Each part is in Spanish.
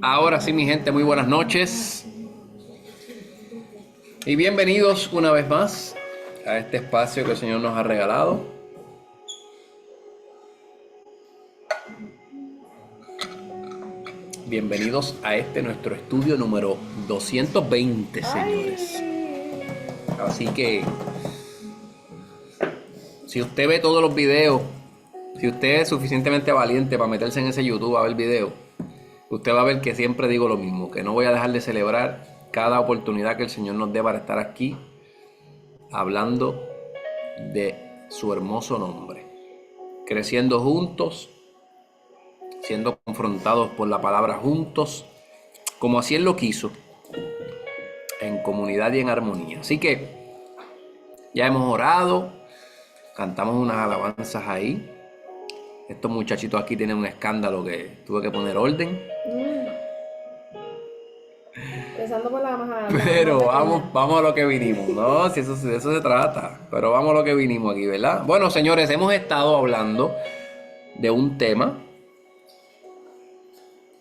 Ahora sí, mi gente, muy buenas noches y bienvenidos una vez más a este espacio que el Señor nos ha regalado. Bienvenidos a nuestro estudio número 220, señores. Así que, si usted ve todos los videos, si usted es suficientemente valiente para meterse en ese YouTube a ver video, usted va a ver que siempre digo lo mismo, que no voy a dejar de celebrar cada oportunidad que el Señor nos dé para estar aquí hablando de su hermoso nombre, creciendo juntos, siendo confrontados por la palabra juntos, como así Él lo quiso, en comunidad y en armonía. Así que ya hemos orado, cantamos unas alabanzas ahí. Estos muchachitos aquí tienen un escándalo que tuve que poner orden. Empezando por la más Pero pequeña. vamos a lo que vinimos, ¿no? Si eso, de eso se trata. Pero vamos a lo que vinimos aquí, ¿verdad? Bueno, señores, hemos estado hablando de un tema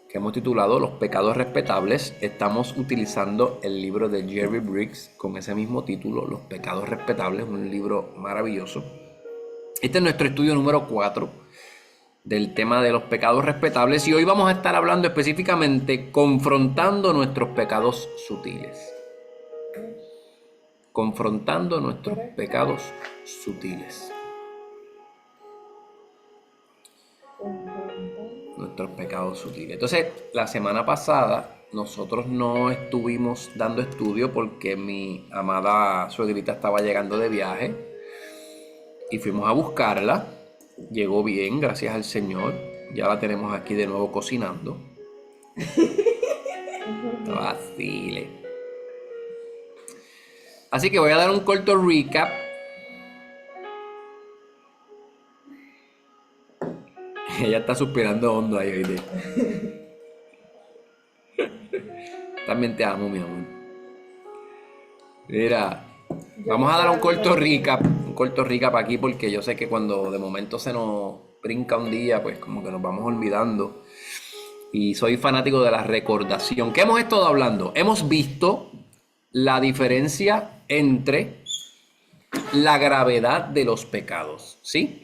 que hemos titulado Los pecados respetables. Estamos utilizando el libro de Jerry Briggs con ese mismo título, Los pecados respetables, un libro maravilloso. Este es nuestro estudio número 4 del tema de los pecados respetables y hoy vamos a estar hablando específicamente confrontando nuestros pecados sutiles. Confrontando nuestros pecados sutiles. Nuestros pecados sutiles. Entonces, la semana pasada nosotros no estuvimos dando estudio porque mi amada suegrita estaba llegando de viaje y fuimos a buscarla. Llegó bien, gracias al Señor. Ya la tenemos aquí de nuevo cocinando. No vacile. Así que voy a dar un corto recap. Ella está suspirando hondo ahí, ¿oíste? También te amo, mi amor. Mira, vamos a dar un corto recap aquí porque yo sé que cuando de momento se nos brinca un día, pues como que nos vamos olvidando. Y soy fanático de la recordación. ¿Qué hemos estado hablando? Hemos visto la diferencia entre la gravedad de los pecados, ¿sí?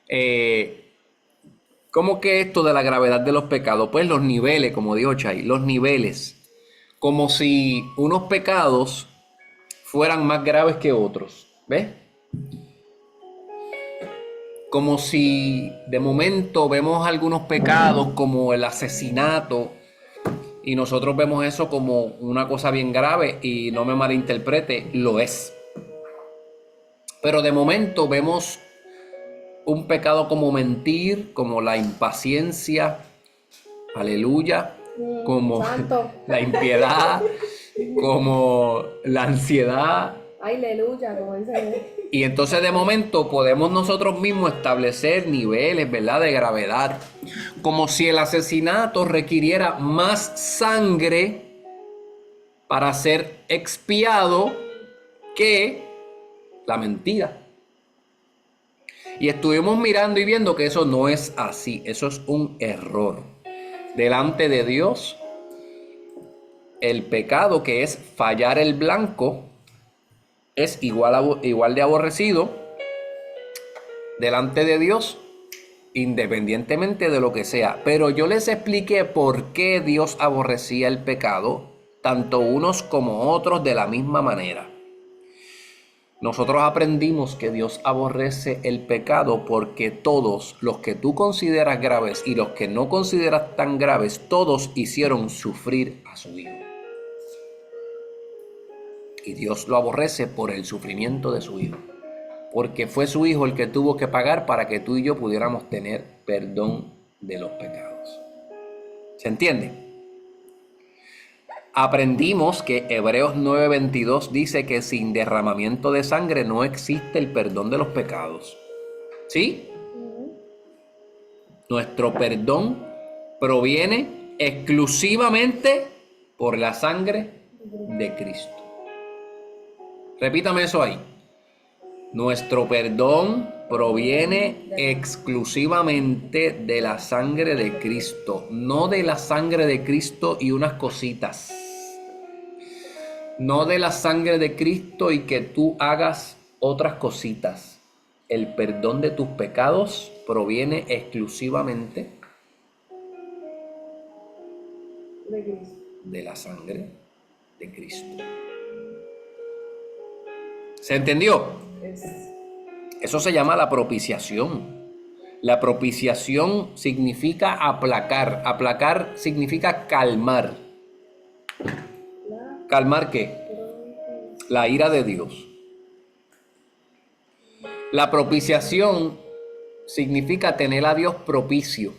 Eh, ¿Cómo que esto de la gravedad de los pecados? Pues los niveles, como dijo Chay, los niveles. Como si unos pecados fueran más graves que otros, ¿ves? Como si de momento vemos algunos pecados como el asesinato y nosotros vemos eso como una cosa bien grave y no me malinterprete, lo es. Pero de momento vemos un pecado como mentir, como la impaciencia, aleluya, como Santo. la impiedad, como la ansiedad. Aleluya, como dice. Y entonces de momento podemos nosotros mismos establecer niveles, ¿verdad?, de gravedad. Como si el asesinato requiriera más sangre para ser expiado que la mentira. Y estuvimos mirando y viendo que eso no es así, eso es un error. Delante de Dios, el pecado que es fallar el blanco es igual de aborrecido delante de Dios, independientemente de lo que sea. Pero yo les expliqué por qué Dios aborrecía el pecado, tanto unos como otros de la misma manera. Nosotros aprendimos que Dios aborrece el pecado porque todos los que tú consideras graves y los que no consideras tan graves, todos hicieron sufrir a su Hijo. Y Dios lo aborrece por el sufrimiento de su Hijo. Porque fue su Hijo el que tuvo que pagar para que tú y yo pudiéramos tener perdón de los pecados. ¿Se entiende? Aprendimos que Hebreos 9:22 dice que sin derramamiento de sangre no existe el perdón de los pecados. ¿Sí? Nuestro perdón proviene exclusivamente por la sangre de Cristo. Repítame eso ahí. Nuestro perdón proviene exclusivamente de la sangre de Cristo, no de la sangre de Cristo y unas cositas. No de la sangre de Cristo y que tú hagas otras cositas. El perdón de tus pecados proviene exclusivamente De Cristo. de la sangre de Cristo. ¿Se entendió? Es Eso se llama la propiciación. La propiciación significa aplacar. Aplacar significa calmar. la ¿Calmar qué? La ira de Dios. La propiciación significa tener a Dios propicio.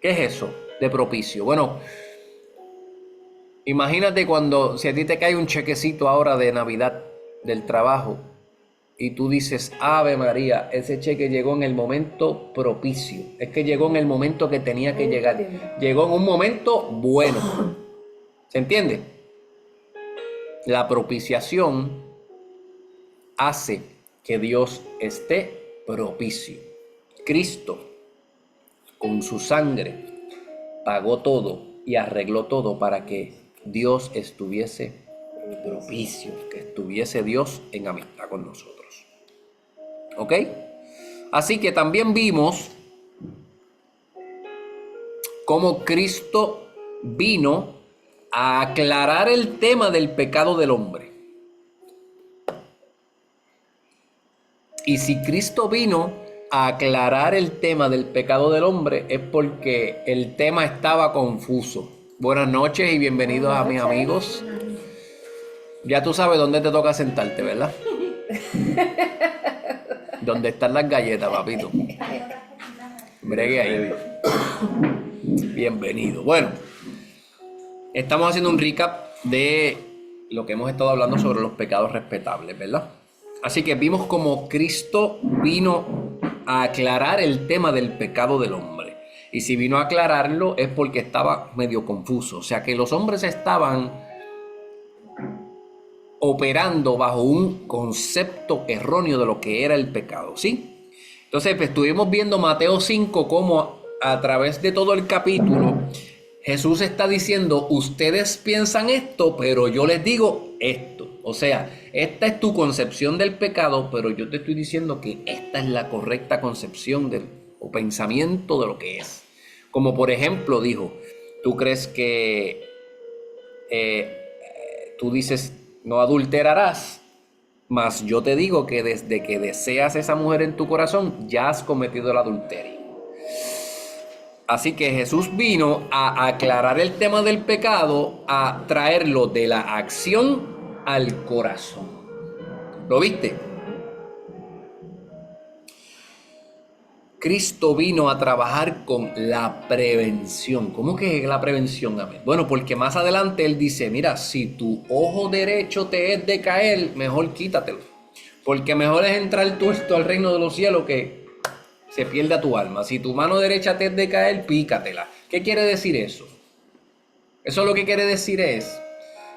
¿Qué es eso de propicio? Bueno, imagínate si a ti te cae un chequecito ahora de Navidad del trabajo y tú dices, Ave María, ese cheque llegó en el momento propicio. Es que llegó en el momento que tenía que llegar. Llegó en un momento bueno. ¿Se entiende? La propiciación hace que Dios esté propicio. Cristo, con su sangre, pagó todo y arregló todo para que Dios estuviese propicio, que estuviese Dios en amistad con nosotros. ¿Ok? Así que también vimos cómo Cristo vino a aclarar el tema del pecado del hombre. Y si Cristo vino a aclarar el tema del pecado del hombre es porque el tema estaba confuso. Buenas noches y bienvenidos a mis amigos. Ya tú sabes dónde te toca sentarte, ¿verdad? Donde están las galletas, papito. Bregue ahí. Bienvenido. Bueno, estamos haciendo un recap de lo que hemos estado hablando sobre los pecados respetables, ¿verdad? Así que vimos cómo Cristo vino a aclarar el tema del pecado del hombre. Y si vino a aclararlo es porque estaba medio confuso. O sea que los hombres estaban operando bajo un concepto erróneo de lo que era el pecado, ¿sí? Entonces pues, estuvimos viendo Mateo 5 cómo a través de todo el capítulo Jesús está diciendo, ustedes piensan esto, pero yo les digo esto. O sea, esta es tu concepción del pecado, pero yo te estoy diciendo que esta es la correcta concepción o pensamiento de lo que es. Como por ejemplo dijo, tú crees que tú dices no adulterarás, mas yo te digo que desde que deseas esa mujer en tu corazón ya has cometido el adulterio. Así que Jesús vino a aclarar el tema del pecado, a traerlo de la acción al corazón. ¿Lo viste? Cristo vino a trabajar con la prevención. ¿Cómo que la prevención? Amén. Bueno, porque más adelante Él dice, mira, si tu ojo derecho te es de caer, mejor quítatelo. Porque mejor es entrar tuerto al reino de los cielos que se pierda tu alma. Si tu mano derecha te es de caer, pícatela. ¿Qué quiere decir eso? Eso lo que quiere decir es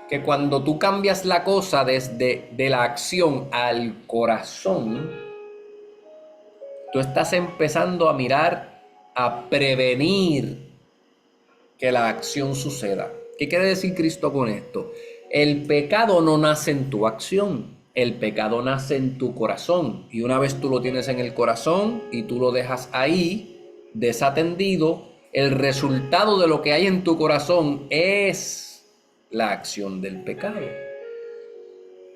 que cuando tú cambias la cosa desde de la acción al corazón, tú estás empezando a mirar, a prevenir que la acción suceda. ¿Qué quiere decir Cristo con esto? El pecado no nace en tu acción. El pecado nace en tu corazón. Y una vez tú lo tienes en el corazón y tú lo dejas ahí, desatendido, el resultado de lo que hay en tu corazón es la acción del pecado.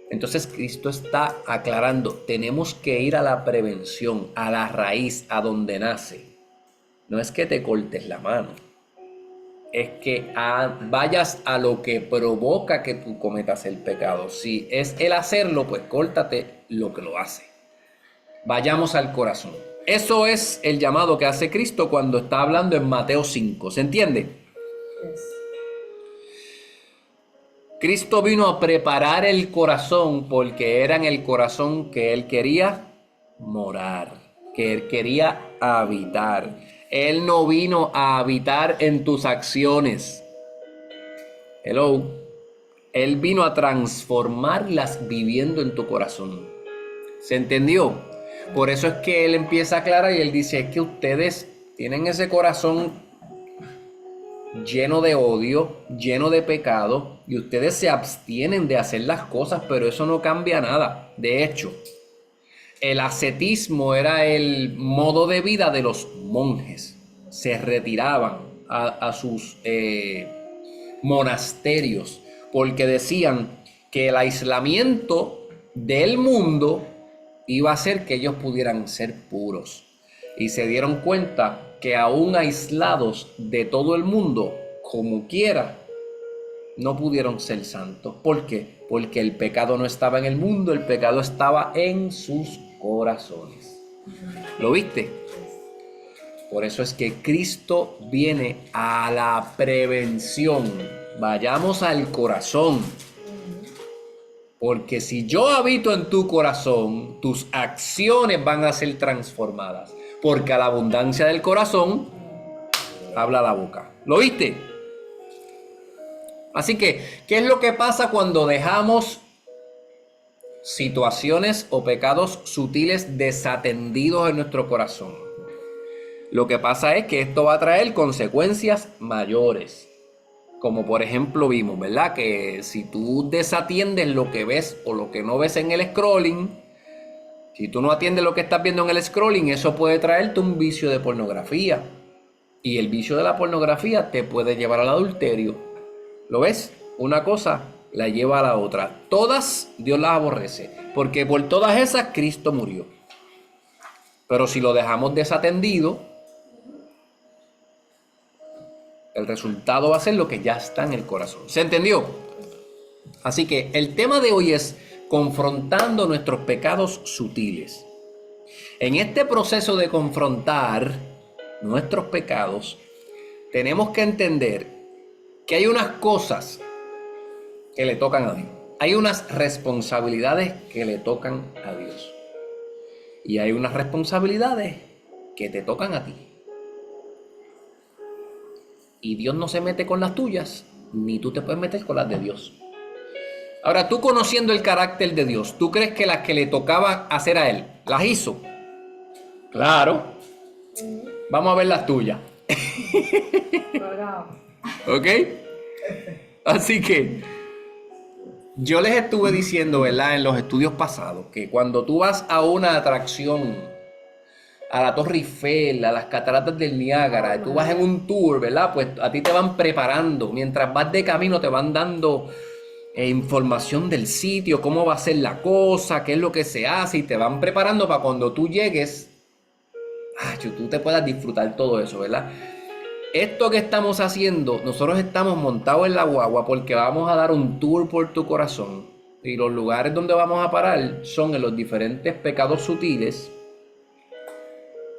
Entonces Cristo está aclarando, tenemos que ir a la prevención, a la raíz, a donde nace. No es que te cortes la mano, es que vayas a lo que provoca que tú cometas el pecado. Si es el hacerlo, pues córtate lo que lo hace. Vayamos al corazón. Eso es el llamado que hace Cristo cuando está hablando en Mateo 5. ¿Se entiende? Cristo vino a preparar el corazón porque era en el corazón que Él quería morar, que Él quería habitar. Él no vino a habitar en tus acciones. Hello. Él vino a transformarlas viviendo en tu corazón. ¿Se entendió? Por eso es que él empieza a aclarar y él dice, es que ustedes tienen ese corazón lleno de odio, lleno de pecado, y ustedes se abstienen de hacer las cosas, pero eso no cambia nada. De hecho, el ascetismo era el modo de vida de los monjes. Se retiraban a sus monasterios porque decían que el aislamiento del mundo iba a hacer que ellos pudieran ser puros. Y se dieron cuenta que aún aislados de todo el mundo, como quiera, no pudieron ser santos. ¿Por qué? Porque el pecado no estaba en el mundo, el pecado estaba en sus corazones. ¿Lo viste? Por eso es que Cristo viene a la prevención. Vayamos al corazón. Porque si yo habito en tu corazón, tus acciones van a ser transformadas. Porque a la abundancia del corazón habla la boca. ¿Lo viste? Así que, ¿qué es lo que pasa cuando dejamos situaciones o pecados sutiles desatendidos en nuestro corazón? Lo que pasa es que esto va a traer consecuencias mayores. Como por ejemplo vimos, ¿verdad? Que si tú desatiendes lo que ves o lo que no ves en el scrolling, si tú no atiendes lo que estás viendo en el scrolling, eso puede traerte un vicio de pornografía. Y el vicio de la pornografía te puede llevar al adulterio. ¿Lo ves? Una cosa la lleva a la otra. Todas Dios las aborrece, porque por todas esas Cristo murió. Pero si lo dejamos desatendido, el resultado va a ser lo que ya está en el corazón. ¿Se entendió? Así que el tema de hoy es confrontando nuestros pecados sutiles. En este proceso de confrontar nuestros pecados, tenemos que entender que hay unas cosas que le tocan a Dios. Hay unas responsabilidades que le tocan a Dios. Y hay unas responsabilidades que te tocan a ti. Y Dios no se mete con las tuyas, ni tú te puedes meter con las de Dios. Ahora, tú conociendo el carácter de Dios, ¿tú crees que las que le tocaba hacer a Él, las hizo? Claro. Vamos a ver las tuyas. ¿Ok? Así que yo les estuve diciendo, ¿verdad? En los estudios pasados, que cuando tú vas a una atracción, a la Torre Eiffel, a las cataratas del Niágara, tú vas en un tour, ¿verdad? Pues a ti te van preparando. Mientras vas de camino te van dando información del sitio, cómo va a ser la cosa, qué es lo que se hace, y te van preparando para cuando tú llegues, tú te puedas disfrutar todo eso, ¿verdad? Esto que estamos haciendo, nosotros estamos montados en la guagua porque vamos a dar un tour por tu corazón. Y los lugares donde vamos a parar son en los diferentes pecados sutiles,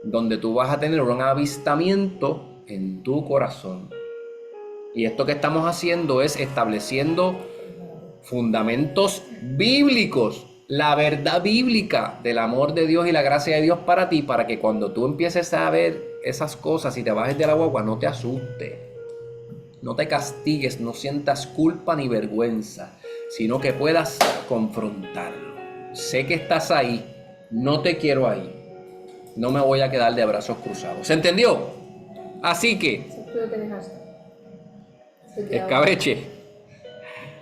donde tú vas a tener un avistamiento en tu corazón. Y esto que estamos haciendo es estableciendo fundamentos bíblicos, la verdad bíblica del amor de Dios y la gracia de Dios para ti, para que cuando tú empieces a ver esas cosas y te bajes de la guagua, no te asustes, no te castigues, no sientas culpa ni vergüenza, sino que puedas confrontarlo. Sé que estás ahí, no te quiero ahí. No me voy a quedar de brazos cruzados. ¿Se entendió? Así que, escabeche.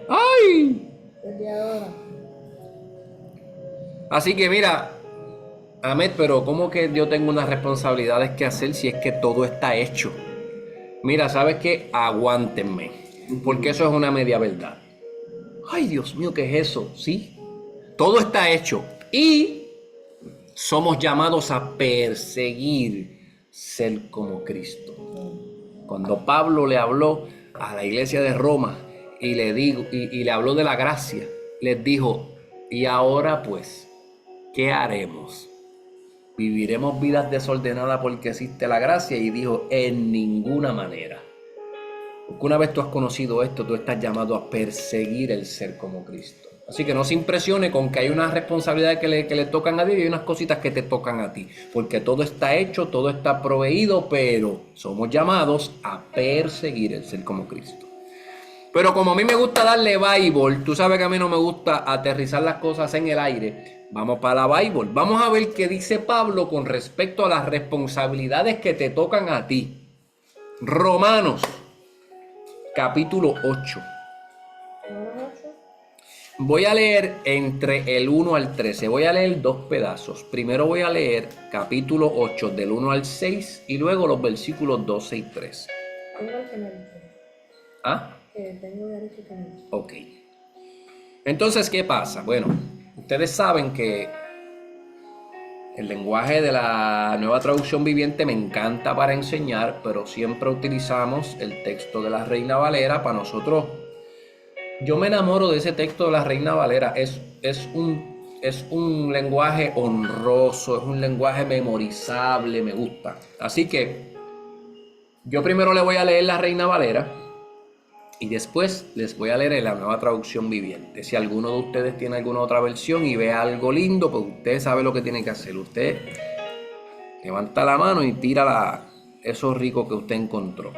¡Ay! Así que mira, Ahmed, pero ¿cómo que yo tengo unas responsabilidades que hacer si es que todo está hecho? Mira, ¿sabes qué? Aguántenme, porque eso es una media verdad. Ay, Dios mío, ¿qué es eso? Sí, todo está hecho y somos llamados a perseguir ser como Cristo. Cuando Pablo le habló a la iglesia de Roma y le habló de la gracia, les dijo, y ahora pues, ¿qué haremos? ¿Viviremos vidas desordenadas porque existe la gracia? Y dijo, en ninguna manera. Porque una vez tú has conocido esto, tú estás llamado a perseguir el ser como Cristo. Así que no se impresione con que hay unas responsabilidades que le tocan a Dios y hay unas cositas que te tocan a ti. Porque todo está hecho, todo está proveído, pero somos llamados a perseguir el ser como Cristo. Pero como a mí me gusta darle Bible, tú sabes que a mí no me gusta aterrizar las cosas en el aire. Vamos para la Bible. Vamos a ver qué dice Pablo con respecto a las responsabilidades que te tocan a ti. Romanos, capítulo 8. Voy a leer entre el 1 al 13. Voy a leer dos pedazos. Primero voy a leer capítulo 8 del 1 al 6 y luego los versículos 12 y 13. Tengo el que me dice. ¿Ah? Que tengo derecho que me dice. Ok. Entonces, ¿qué pasa? Bueno, ustedes saben que el lenguaje de la Nueva Traducción Viviente me encanta para enseñar, pero siempre utilizamos el texto de la Reina Valera para nosotros. Yo me enamoro de ese texto de la Reina Valera. Es un lenguaje honroso, es un lenguaje memorizable, me gusta. Así que yo primero le voy a leer la Reina Valera y después les voy a leer la Nueva Traducción Viviente. Si alguno de ustedes tiene alguna otra versión y ve algo lindo, pues usted sabe lo que tiene que hacer. Usted levanta la mano y tira eso rico que usted encontró.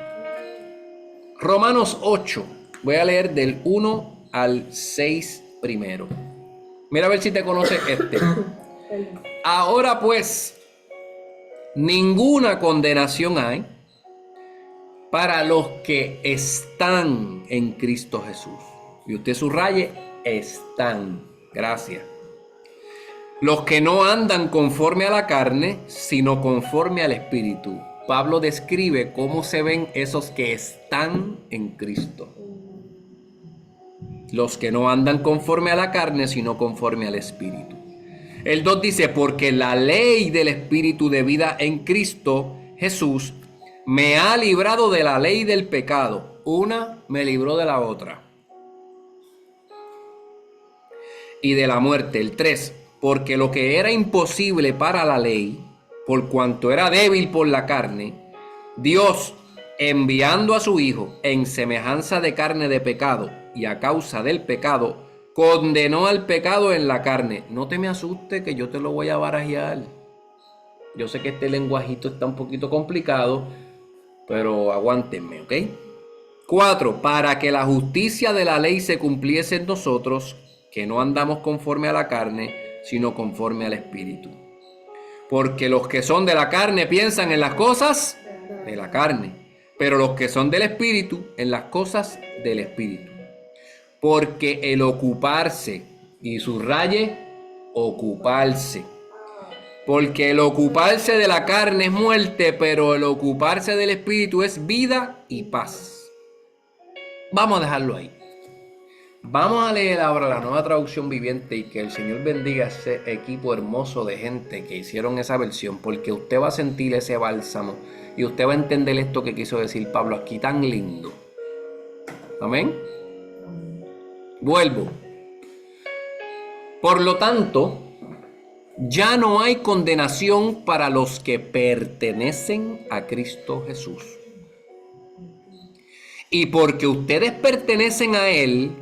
Romanos 8. Voy a leer del 1 al 6 primero. Mira a ver si te conoces este. Ahora pues, ninguna condenación hay para los que están en Cristo Jesús. Y usted subraye, están. Gracias. Los que no andan conforme a la carne, sino conforme al Espíritu. Pablo describe cómo se ven esos que están en Cristo. Los que no andan conforme a la carne, sino conforme al Espíritu. El 2 dice, porque la ley del Espíritu de vida en Cristo Jesús me ha librado de la ley del pecado. Una me libró de la otra. Y de la muerte. El 3, porque lo que era imposible para la ley, por cuanto era débil por la carne, Dios, enviando a su Hijo en semejanza de carne de pecado y a causa del pecado, condenó al pecado en la carne. No te me asustes que yo te lo voy a barajear. Yo sé que este lenguajito está un poquito complicado, pero aguántenme, ¿ok? 4, para que la justicia de la ley se cumpliese en nosotros, que no andamos conforme a la carne, sino conforme al Espíritu. Porque los que son de la carne piensan en las cosas de la carne, pero los que son del Espíritu en las cosas del Espíritu. Porque el ocuparse, y subraye, ocuparse. Porque el ocuparse de la carne es muerte, pero el ocuparse del Espíritu es vida y paz. Vamos a dejarlo ahí. Vamos a leer ahora la Nueva Traducción Viviente y que el Señor bendiga a ese equipo hermoso de gente que hicieron esa versión, porque usted va a sentir ese bálsamo y usted va a entender esto que quiso decir Pablo aquí tan lindo. Amén. Vuelvo. Por lo tanto, ya no hay condenación para los que pertenecen a Cristo Jesús. Y porque ustedes pertenecen a Él,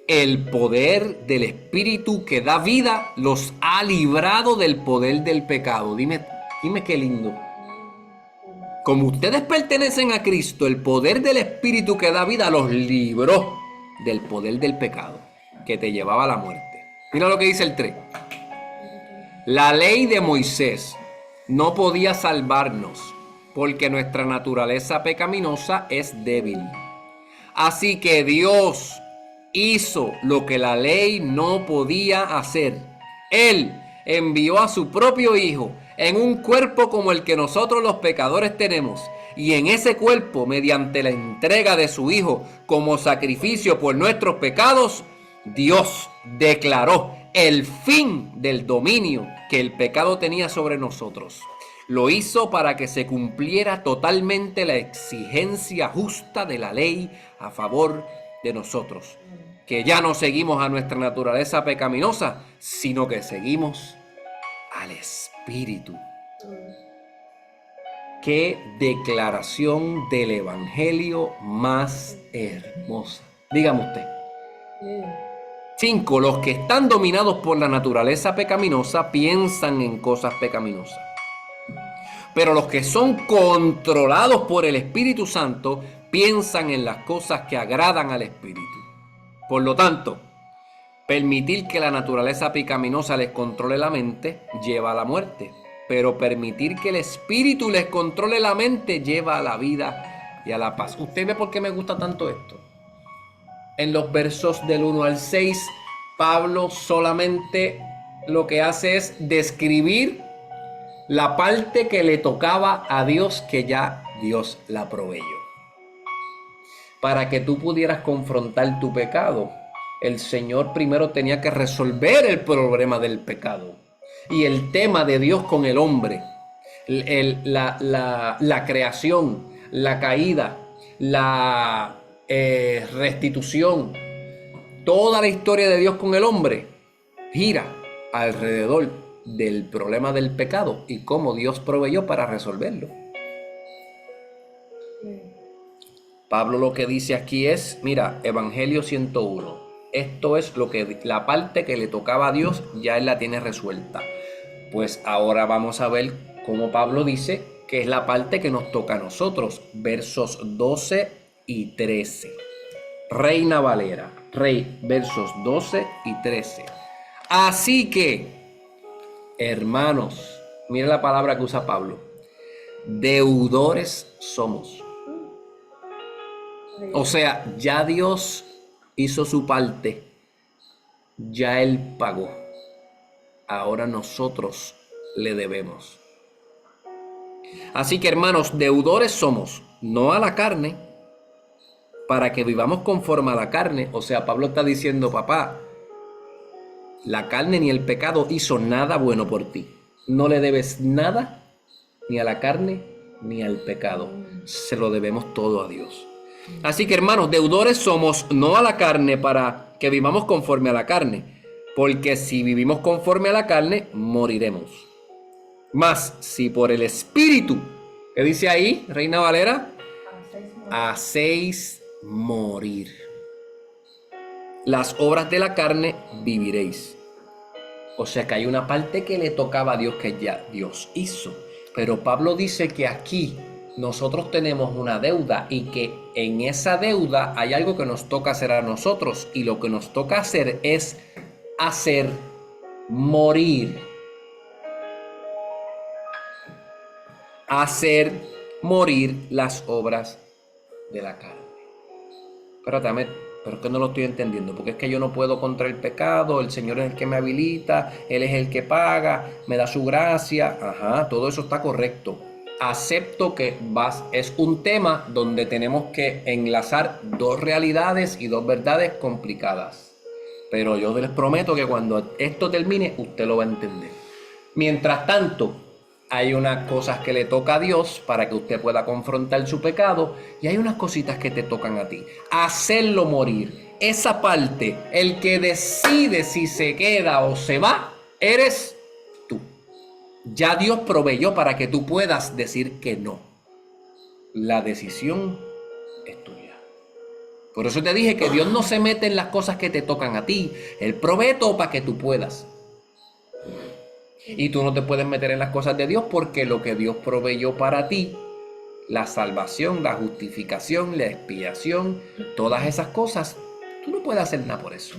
el poder del Espíritu que da vida los ha librado del poder del pecado. Dime qué lindo. Como ustedes pertenecen a Cristo, el poder del Espíritu que da vida los libró del poder del pecado que te llevaba a la muerte. Mira lo que dice el 3. La ley de Moisés no podía salvarnos porque nuestra naturaleza pecaminosa es débil. Así que Dios hizo lo que la ley no podía hacer. Él envió a su propio Hijo en un cuerpo como el que nosotros los pecadores tenemos. Y en ese cuerpo, mediante la entrega de su Hijo como sacrificio por nuestros pecados, Dios declaró el fin del dominio que el pecado tenía sobre nosotros. Lo hizo para que se cumpliera totalmente la exigencia justa de la ley a favor de nosotros. Que ya no seguimos a nuestra naturaleza pecaminosa, sino que seguimos al Espíritu. Qué declaración del Evangelio más hermosa. Dígame usted. 5. Los que están dominados por la naturaleza pecaminosa piensan en cosas pecaminosas. Pero los que son controlados por el Espíritu Santo piensan en las cosas que agradan al Espíritu. Por lo tanto, Permitir que la naturaleza pecaminosa les controle la mente lleva a la muerte, pero permitir que el espíritu les controle la mente lleva a la vida y a la paz. ¿Usted ve por qué me gusta tanto esto? En los versos del 1 al 6, Pablo solamente lo que hace es describir la parte que le tocaba a Dios, que ya Dios la proveyó. Para que tú pudieras confrontar tu pecado, el Señor primero tenía que resolver el problema del pecado y el tema de Dios con el hombre, la creación, la caída, la restitución. Toda la historia de Dios con el hombre gira alrededor del problema del pecado y cómo Dios proveyó para resolverlo. Pablo lo que dice aquí es, mira, Evangelio 101. Esto es lo que la parte que le tocaba a Dios, ya él la tiene resuelta. Pues ahora vamos a ver cómo Pablo dice que es la parte que nos toca a nosotros. Versos 12 y 13. Reina Valera, versos 12 y 13. Así que, hermanos, mira la palabra que usa Pablo. Deudores somos. O sea, ya Dios hizo su parte, ya Él pagó. Ahora nosotros le debemos. Así que, hermanos, deudores somos, no a la carne, para que vivamos conforme a la carne. O sea, Pablo está diciendo, papá, la carne ni el pecado hizo nada bueno por ti. No le debes nada ni a la carne ni al pecado. Se lo debemos todo a Dios. Así que, hermanos, deudores somos, no a la carne, para que vivamos conforme a la carne. Porque si vivimos conforme a la carne, moriremos. Mas, si por el Espíritu, ¿qué dice ahí, Reina Valera? Hacéis morir las obras de la carne, viviréis. O sea que hay una parte que le tocaba a Dios que ya Dios hizo. Pero Pablo dice que aquí nosotros tenemos una deuda y que en esa deuda hay algo que nos toca hacer a nosotros. Y lo que nos toca hacer es hacer morir. Hacer morir las obras de la carne. Espérate, pero es que no lo estoy entendiendo, porque es que yo no puedo contra el pecado, el Señor es el que me habilita, Él es el que paga, me da su gracia. Ajá, todo eso está correcto. Acepto que es un tema donde tenemos que enlazar dos realidades y dos verdades complicadas. Pero yo les prometo que cuando esto termine, usted lo va a entender. Mientras tanto, hay unas cosas que le toca a Dios para que usted pueda confrontar su pecado y hay unas cositas que te tocan a ti. Hacerlo morir. Esa parte, el que decide si se queda o se va, eres tú. Ya Dios proveyó para que tú puedas decir que no. La decisión es tuya. Por eso te dije que Dios no se mete en las cosas que te tocan a ti. Él provee todo para que tú puedas. Y tú no te puedes meter en las cosas de Dios porque lo que Dios proveyó para ti, la salvación, la justificación, la expiación, todas esas cosas, tú no puedes hacer nada por eso.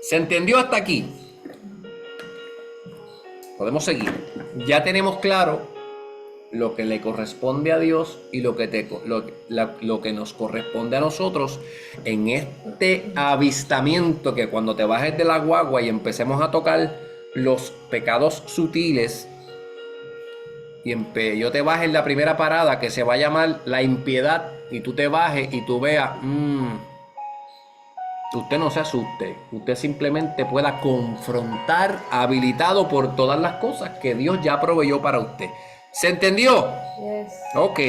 ¿Se entendió hasta aquí? Podemos seguir. Ya tenemos claro lo que le corresponde a Dios y lo que nos corresponde a nosotros en este avistamiento, que cuando te bajes de la guagua y empecemos a tocar los pecados sutiles y yo te baje en la primera parada que se va a llamar la impiedad y tú te bajes y tú veas, usted no se asuste, usted simplemente pueda confrontar habilitado por todas las cosas que Dios ya proveyó para usted. ¿Se entendió? Yes. Ok.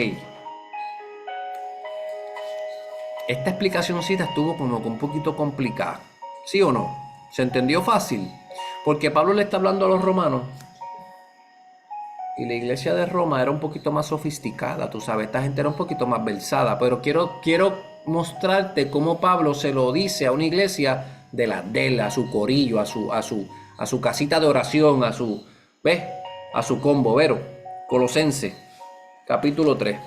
Esta explicacióncita estuvo como que un poquito complicada, ¿sí o no? ¿Se entendió fácil? Porque Pablo le está hablando a los romanos y la iglesia de Roma era un poquito más sofisticada, tú sabes, esta gente era un poquito más versada, pero quiero mostrarte cómo Pablo se lo dice a una iglesia de a su corillo, a su casita de oración, a su combo, Vero. Colosenses, capítulo 3,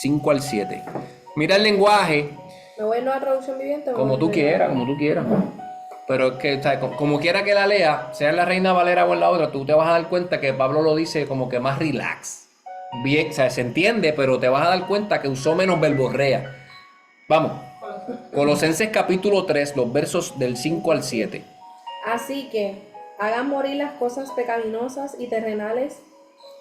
5 al 7. Mira el lenguaje. ¿Me voy a la traducción viviente? Como tú quieras. Pero es que, o sea, como quiera que la lea, sea en la Reina Valera o en la otra, tú te vas a dar cuenta que Pablo lo dice como que más relax. Bien, o sea, se entiende, pero te vas a dar cuenta que usó menos verborrea. Vamos. Colosenses capítulo 3, los versos del 5 al 7. Así que hagan morir las cosas pecaminosas y terrenales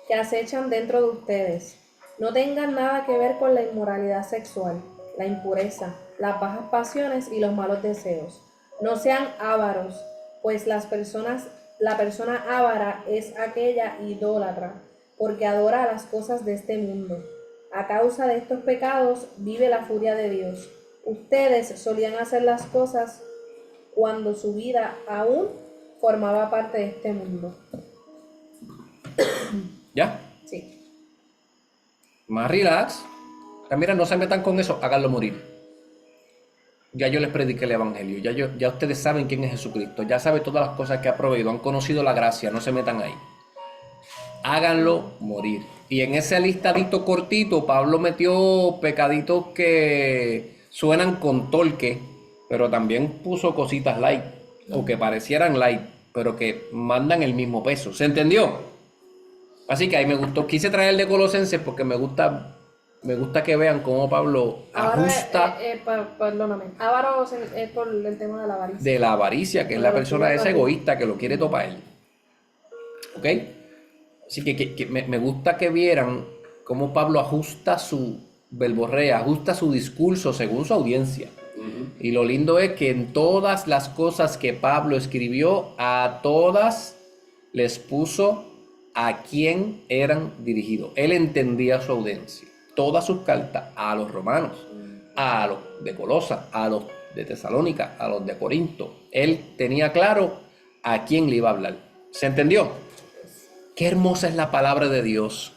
que acechan dentro de ustedes. No tengan nada que ver con la inmoralidad sexual, la impureza, las bajas pasiones y los malos deseos. No sean ávaros, pues la persona ávara es aquella idólatra, porque adora las cosas de este mundo. A causa de estos pecados vive la furia de Dios. Ustedes solían hacer las cosas cuando su vida aún formaba parte de este mundo. ¿Ya? Sí. Más relax. Mira, no se metan con eso, háganlo morir. Ya yo les prediqué el evangelio, ya ustedes saben quién es Jesucristo, ya saben todas las cosas que ha proveído, han conocido la gracia, no se metan ahí. Háganlo morir. Y en ese listadito cortito, Pablo metió pecaditos que suenan con torque, pero también puso cositas light, o que parecieran light, pero que mandan el mismo peso. ¿Se entendió? Así que ahí me gustó. Quise traer el de Colosenses porque me gusta que vean cómo Pablo ajusta Perdóname. Avaro es por el tema de la avaricia. de la avaricia, que es la persona esa egoísta que lo quiere topar él. ¿Ok? Así que me gusta que vieran cómo Pablo ajusta su verborrea, ajusta su discurso según su audiencia. Y lo lindo es que en todas las cosas que Pablo escribió, a todas les puso a quién eran dirigidos. Él entendía su audiencia. Todas sus cartas a los romanos, a los de Colosa, a los de Tesalónica, a los de Corinto. Él tenía claro a quién le iba a hablar. ¿Se entendió? Qué hermosa es la palabra de Dios.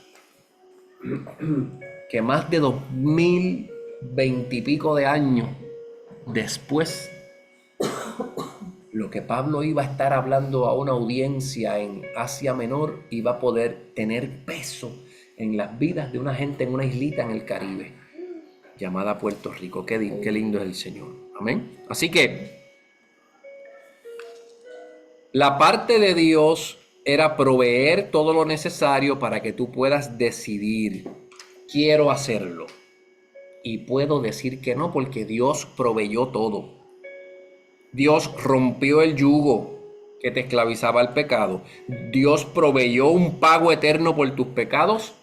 Que más de 2020 y pico de años después, lo que Pablo iba a estar hablando a una audiencia en Asia Menor iba a poder tener peso en las vidas de una gente en una islita en el Caribe llamada Puerto Rico. Qué lindo es el Señor. Amén. Así que la parte de Dios era proveer todo lo necesario para que tú puedas decidir, quiero hacerlo. Y puedo decir que no, porque Dios proveyó todo. Dios rompió el yugo que te esclavizaba al pecado. Dios proveyó un pago eterno por tus pecados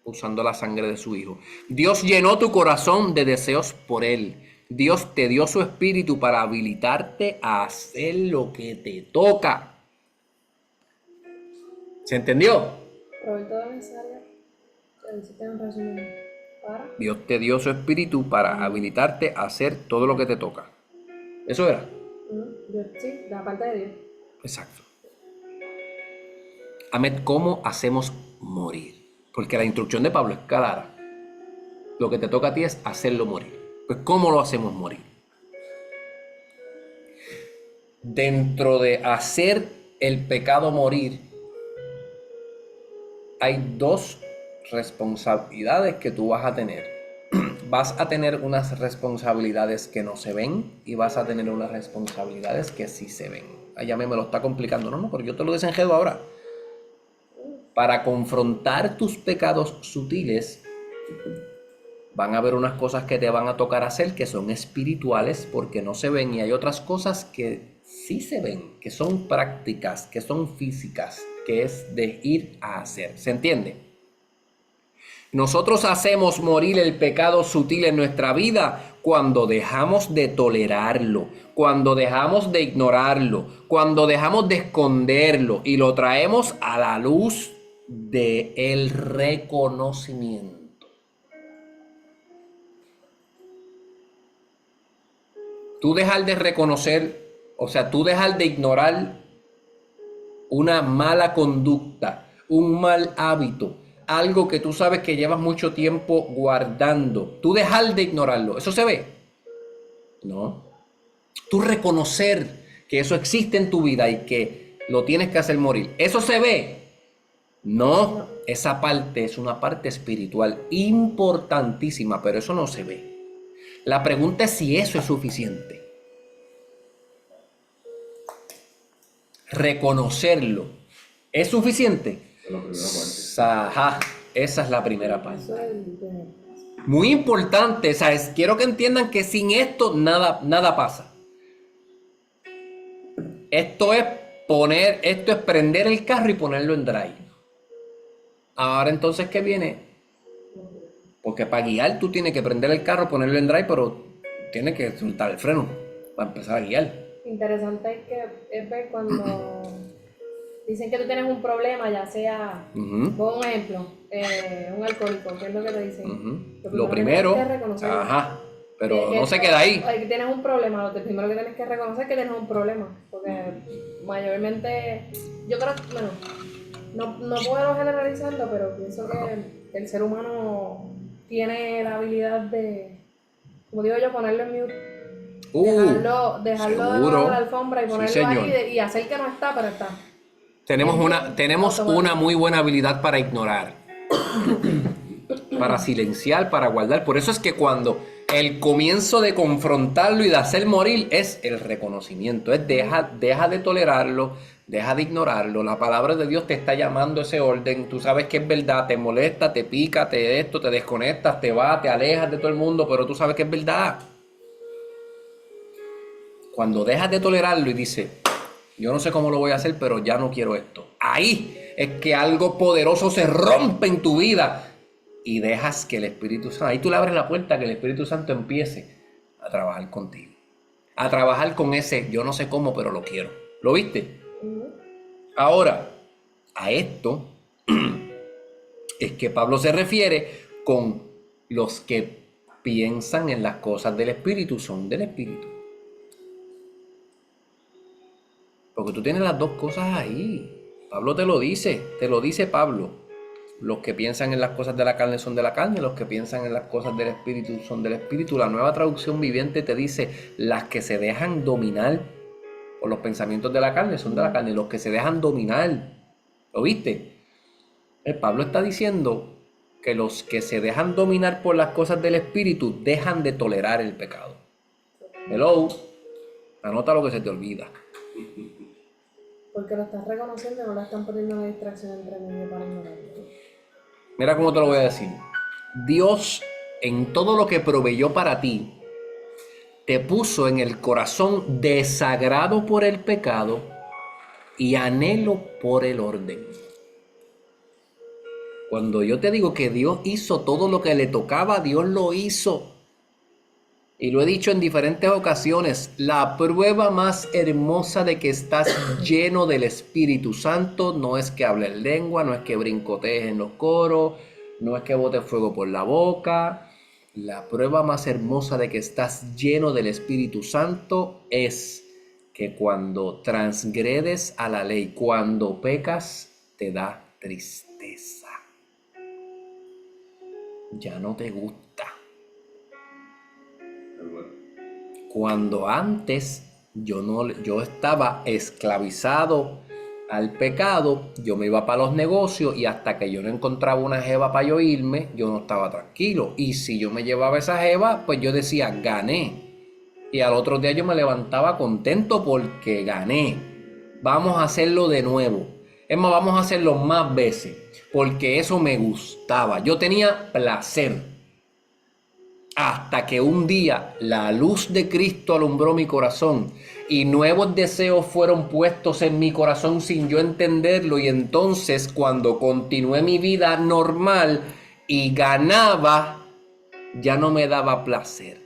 usando la sangre de su Hijo. Dios llenó tu corazón de deseos por Él. Dios te dio su espíritu para habilitarte a hacer lo que te toca. ¿Se entendió? Provee todo lo necesario. En resumen, para. Dios te dio su espíritu para habilitarte a hacer todo lo que te toca. ¿Eso era? Sí, la parte de Dios. Exacto. Ahmed, ¿cómo hacemos morir? Porque la instrucción de Pablo es clara. Lo que te toca a ti es hacerlo morir. Pues ¿cómo lo hacemos morir? Dentro de hacer el pecado morir, hay dos responsabilidades que tú vas a tener. Vas a tener unas responsabilidades que no se ven y vas a tener unas responsabilidades que sí se ven. Allá me lo está complicando. No, pero yo te lo desenredo ahora. Para confrontar tus pecados sutiles, van a haber unas cosas que te van a tocar hacer que son espirituales porque no se ven, y hay otras cosas que sí se ven, que son prácticas, que son físicas, que es de ir a hacer. ¿Se entiende? Nosotros hacemos morir el pecado sutil en nuestra vida cuando dejamos de tolerarlo, cuando dejamos de ignorarlo, cuando dejamos de esconderlo y lo traemos a la luz del reconocimiento. Tú dejar de reconocer, o sea, tú dejar de ignorar una mala conducta, un mal hábito, algo que tú sabes que llevas mucho tiempo guardando, tú dejar de ignorarlo, ¿eso se ve? No. Tú reconocer que eso existe en tu vida y que lo tienes que hacer morir, ¿eso se ve? No. Esa parte es una parte espiritual importantísima, pero eso no se ve. La pregunta es si eso es suficiente. reconocerlo. ¿Es suficiente? Es la primera parte. Ajá, esa es la primera parte. Eso es el primer paso. Muy importante, ¿sabes? Quiero que entiendan que sin esto nada pasa. Esto es prender el carro y ponerlo en drive. Ahora entonces, ¿qué viene? Porque para guiar tú tienes que prender el carro, ponerlo en drive, pero tienes que soltar el freno para empezar a guiar. Interesante es ver cuando dicen que tú tienes un problema, ya sea, pongo un ejemplo, un alcohólico, ¿qué es lo que te dicen? Lo primero, que tienes que reconocer pero que no se queda ahí. que tienes un problema, lo primero que tienes que reconocer es que tienes un problema, porque mayormente, yo creo que, bueno, no puedo generalizarlo, pero pienso que el ser humano tiene la habilidad de, como digo yo, ponerlo en mute. Dejarlo seguro. debajo de la alfombra y ponerlo Sí, señor. ahí y hacer que no está, pero está. Tenemos una muy buena habilidad para ignorar, para silenciar, para guardar. Por eso es que cuando el comienzo de confrontarlo y de hacer morir es el reconocimiento, es deja de tolerarlo, deja de ignorarlo. La palabra de Dios te está llamando a ese orden. Tú sabes que es verdad, te molesta, te pica, te desconectas, te vas, te alejas de todo el mundo, pero tú sabes que es verdad. Cuando dejas de tolerarlo y dices, yo no sé cómo lo voy a hacer, pero ya no quiero esto. Ahí es que algo poderoso se rompe en tu vida y dejas que el Espíritu Santo, ahí tú le abres la puerta a que el Espíritu Santo empiece a trabajar contigo. A trabajar con ese, yo no sé cómo, pero lo quiero. ¿Lo viste? Ahora, a esto es que Pablo se refiere con los que piensan en las cosas del Espíritu, son del Espíritu. Porque tú tienes las dos cosas ahí. Pablo te lo dice Pablo. Los que piensan en las cosas de la carne son de la carne, los que piensan en las cosas del Espíritu son del Espíritu. La Nueva Traducción Viviente te dice, las que se dejan dominar por los pensamientos de la carne son de la carne, los que se dejan dominar. ¿Lo viste? Pablo está diciendo que los que se dejan dominar por las cosas del Espíritu dejan de tolerar el pecado. Hello, anota lo que se te olvida. Porque lo estás reconociendo y no la están poniendo una distracción entre medio para ignorarlo. Mira cómo te lo voy a decir. Dios, en todo lo que proveyó para ti, te puso en el corazón desagrado por el pecado y anhelo por el orden. Cuando yo te digo que Dios hizo todo lo que le tocaba, Dios lo hizo. Y lo he dicho en diferentes ocasiones, la prueba más hermosa de que estás lleno del Espíritu Santo no es que hables lengua, no es que brincotees en los coros, no es que botes fuego por la boca. La prueba más hermosa de que estás lleno del Espíritu Santo es que cuando transgredes a la ley, cuando pecas, te da tristeza. Ya no te gusta. Cuando antes yo estaba esclavizado al pecado, yo me iba para los negocios y hasta que yo no encontraba una jeva para yo irme, yo no estaba tranquilo. Y si yo me llevaba esa jeva, pues yo decía, gané. Y al otro día yo me levantaba contento porque gané. Vamos a hacerlo de nuevo. Es más, vamos a hacerlo más veces, porque eso me gustaba. Yo tenía placer. Hasta que un día la luz de Cristo alumbró mi corazón y nuevos deseos fueron puestos en mi corazón sin yo entenderlo. Y entonces cuando continué mi vida normal y ganaba, ya no me daba placer.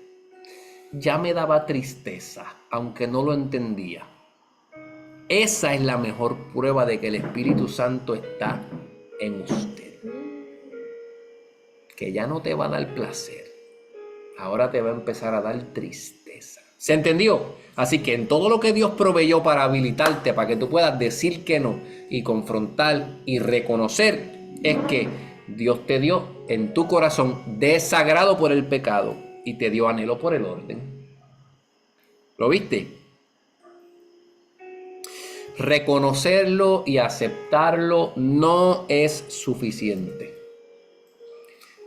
Ya me daba tristeza, aunque no lo entendía. Esa es la mejor prueba de que el Espíritu Santo está en usted. Que ya no te va a dar placer. Ahora te va a empezar a dar tristeza. ¿Se entendió? Así que en todo lo que Dios proveyó para habilitarte, para que tú puedas decir que no y confrontar y reconocer, es que Dios te dio en tu corazón desagrado por el pecado y te dio anhelo por el orden. ¿Lo viste? Reconocerlo y aceptarlo no es suficiente.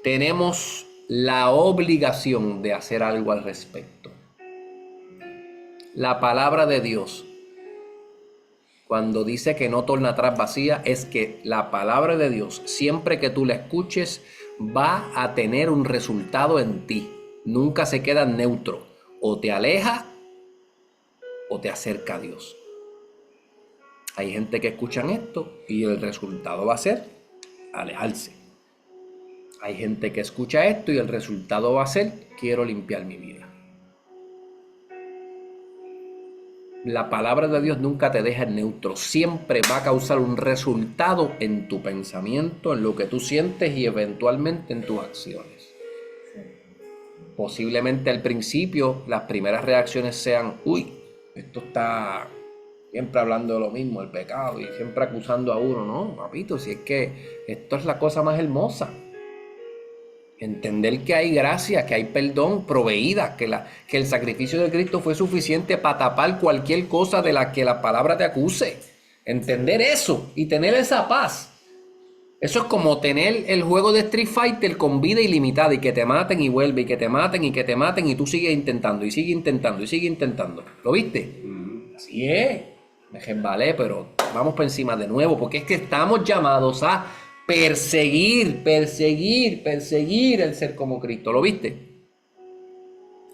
Tenemos la obligación de hacer algo al respecto. La palabra de Dios Cuando dice que no torna atrás vacía, es que la palabra de Dios, siempre que tú la escuches, va a tener un resultado en ti. Nunca se queda neutro. O te aleja o te acerca a Dios. Hay gente que escuchan esto y el resultado va a ser alejarse. Hay gente que escucha esto y el resultado va a ser quiero limpiar mi vida. La palabra de Dios nunca te deja en neutro. Siempre va a causar un resultado en tu pensamiento, en lo que tú sientes y eventualmente en tus acciones. Posiblemente al principio las primeras reacciones sean, uy, esto está siempre hablando de lo mismo, el pecado, y siempre acusando a uno. No, papito, si es que esto es la cosa más hermosa. Entender que hay gracia, que hay perdón proveída, que el sacrificio de Cristo fue suficiente para tapar cualquier cosa de la que la palabra te acuse. Entender eso y tener esa paz. Eso es como tener el juego de Street Fighter con vida ilimitada y que te maten y vuelve y que te maten y que te maten y tú sigues intentando y sigues intentando y sigues intentando. ¿Lo viste? Así es. Me resbalé, pero vamos por encima de nuevo porque es que estamos llamados a perseguir el ser como Cristo. ¿Lo viste?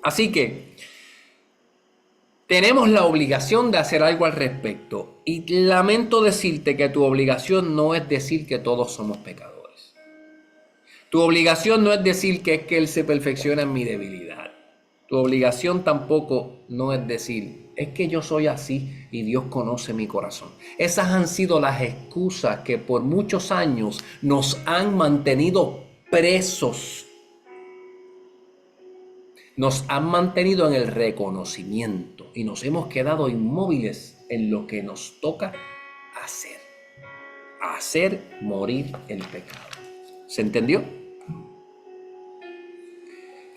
Así que tenemos la obligación de hacer algo al respecto. Y lamento decirte que tu obligación no es decir que todos somos pecadores. Tu obligación no es decir que es que Él se perfecciona en mi debilidad. Tu obligación tampoco no es decir, es que yo soy así y Dios conoce mi corazón. Esas han sido las excusas que por muchos años nos han mantenido presos. Nos han mantenido en el reconocimiento y nos hemos quedado inmóviles en lo que nos toca hacer. Hacer morir el pecado. ¿Se entendió?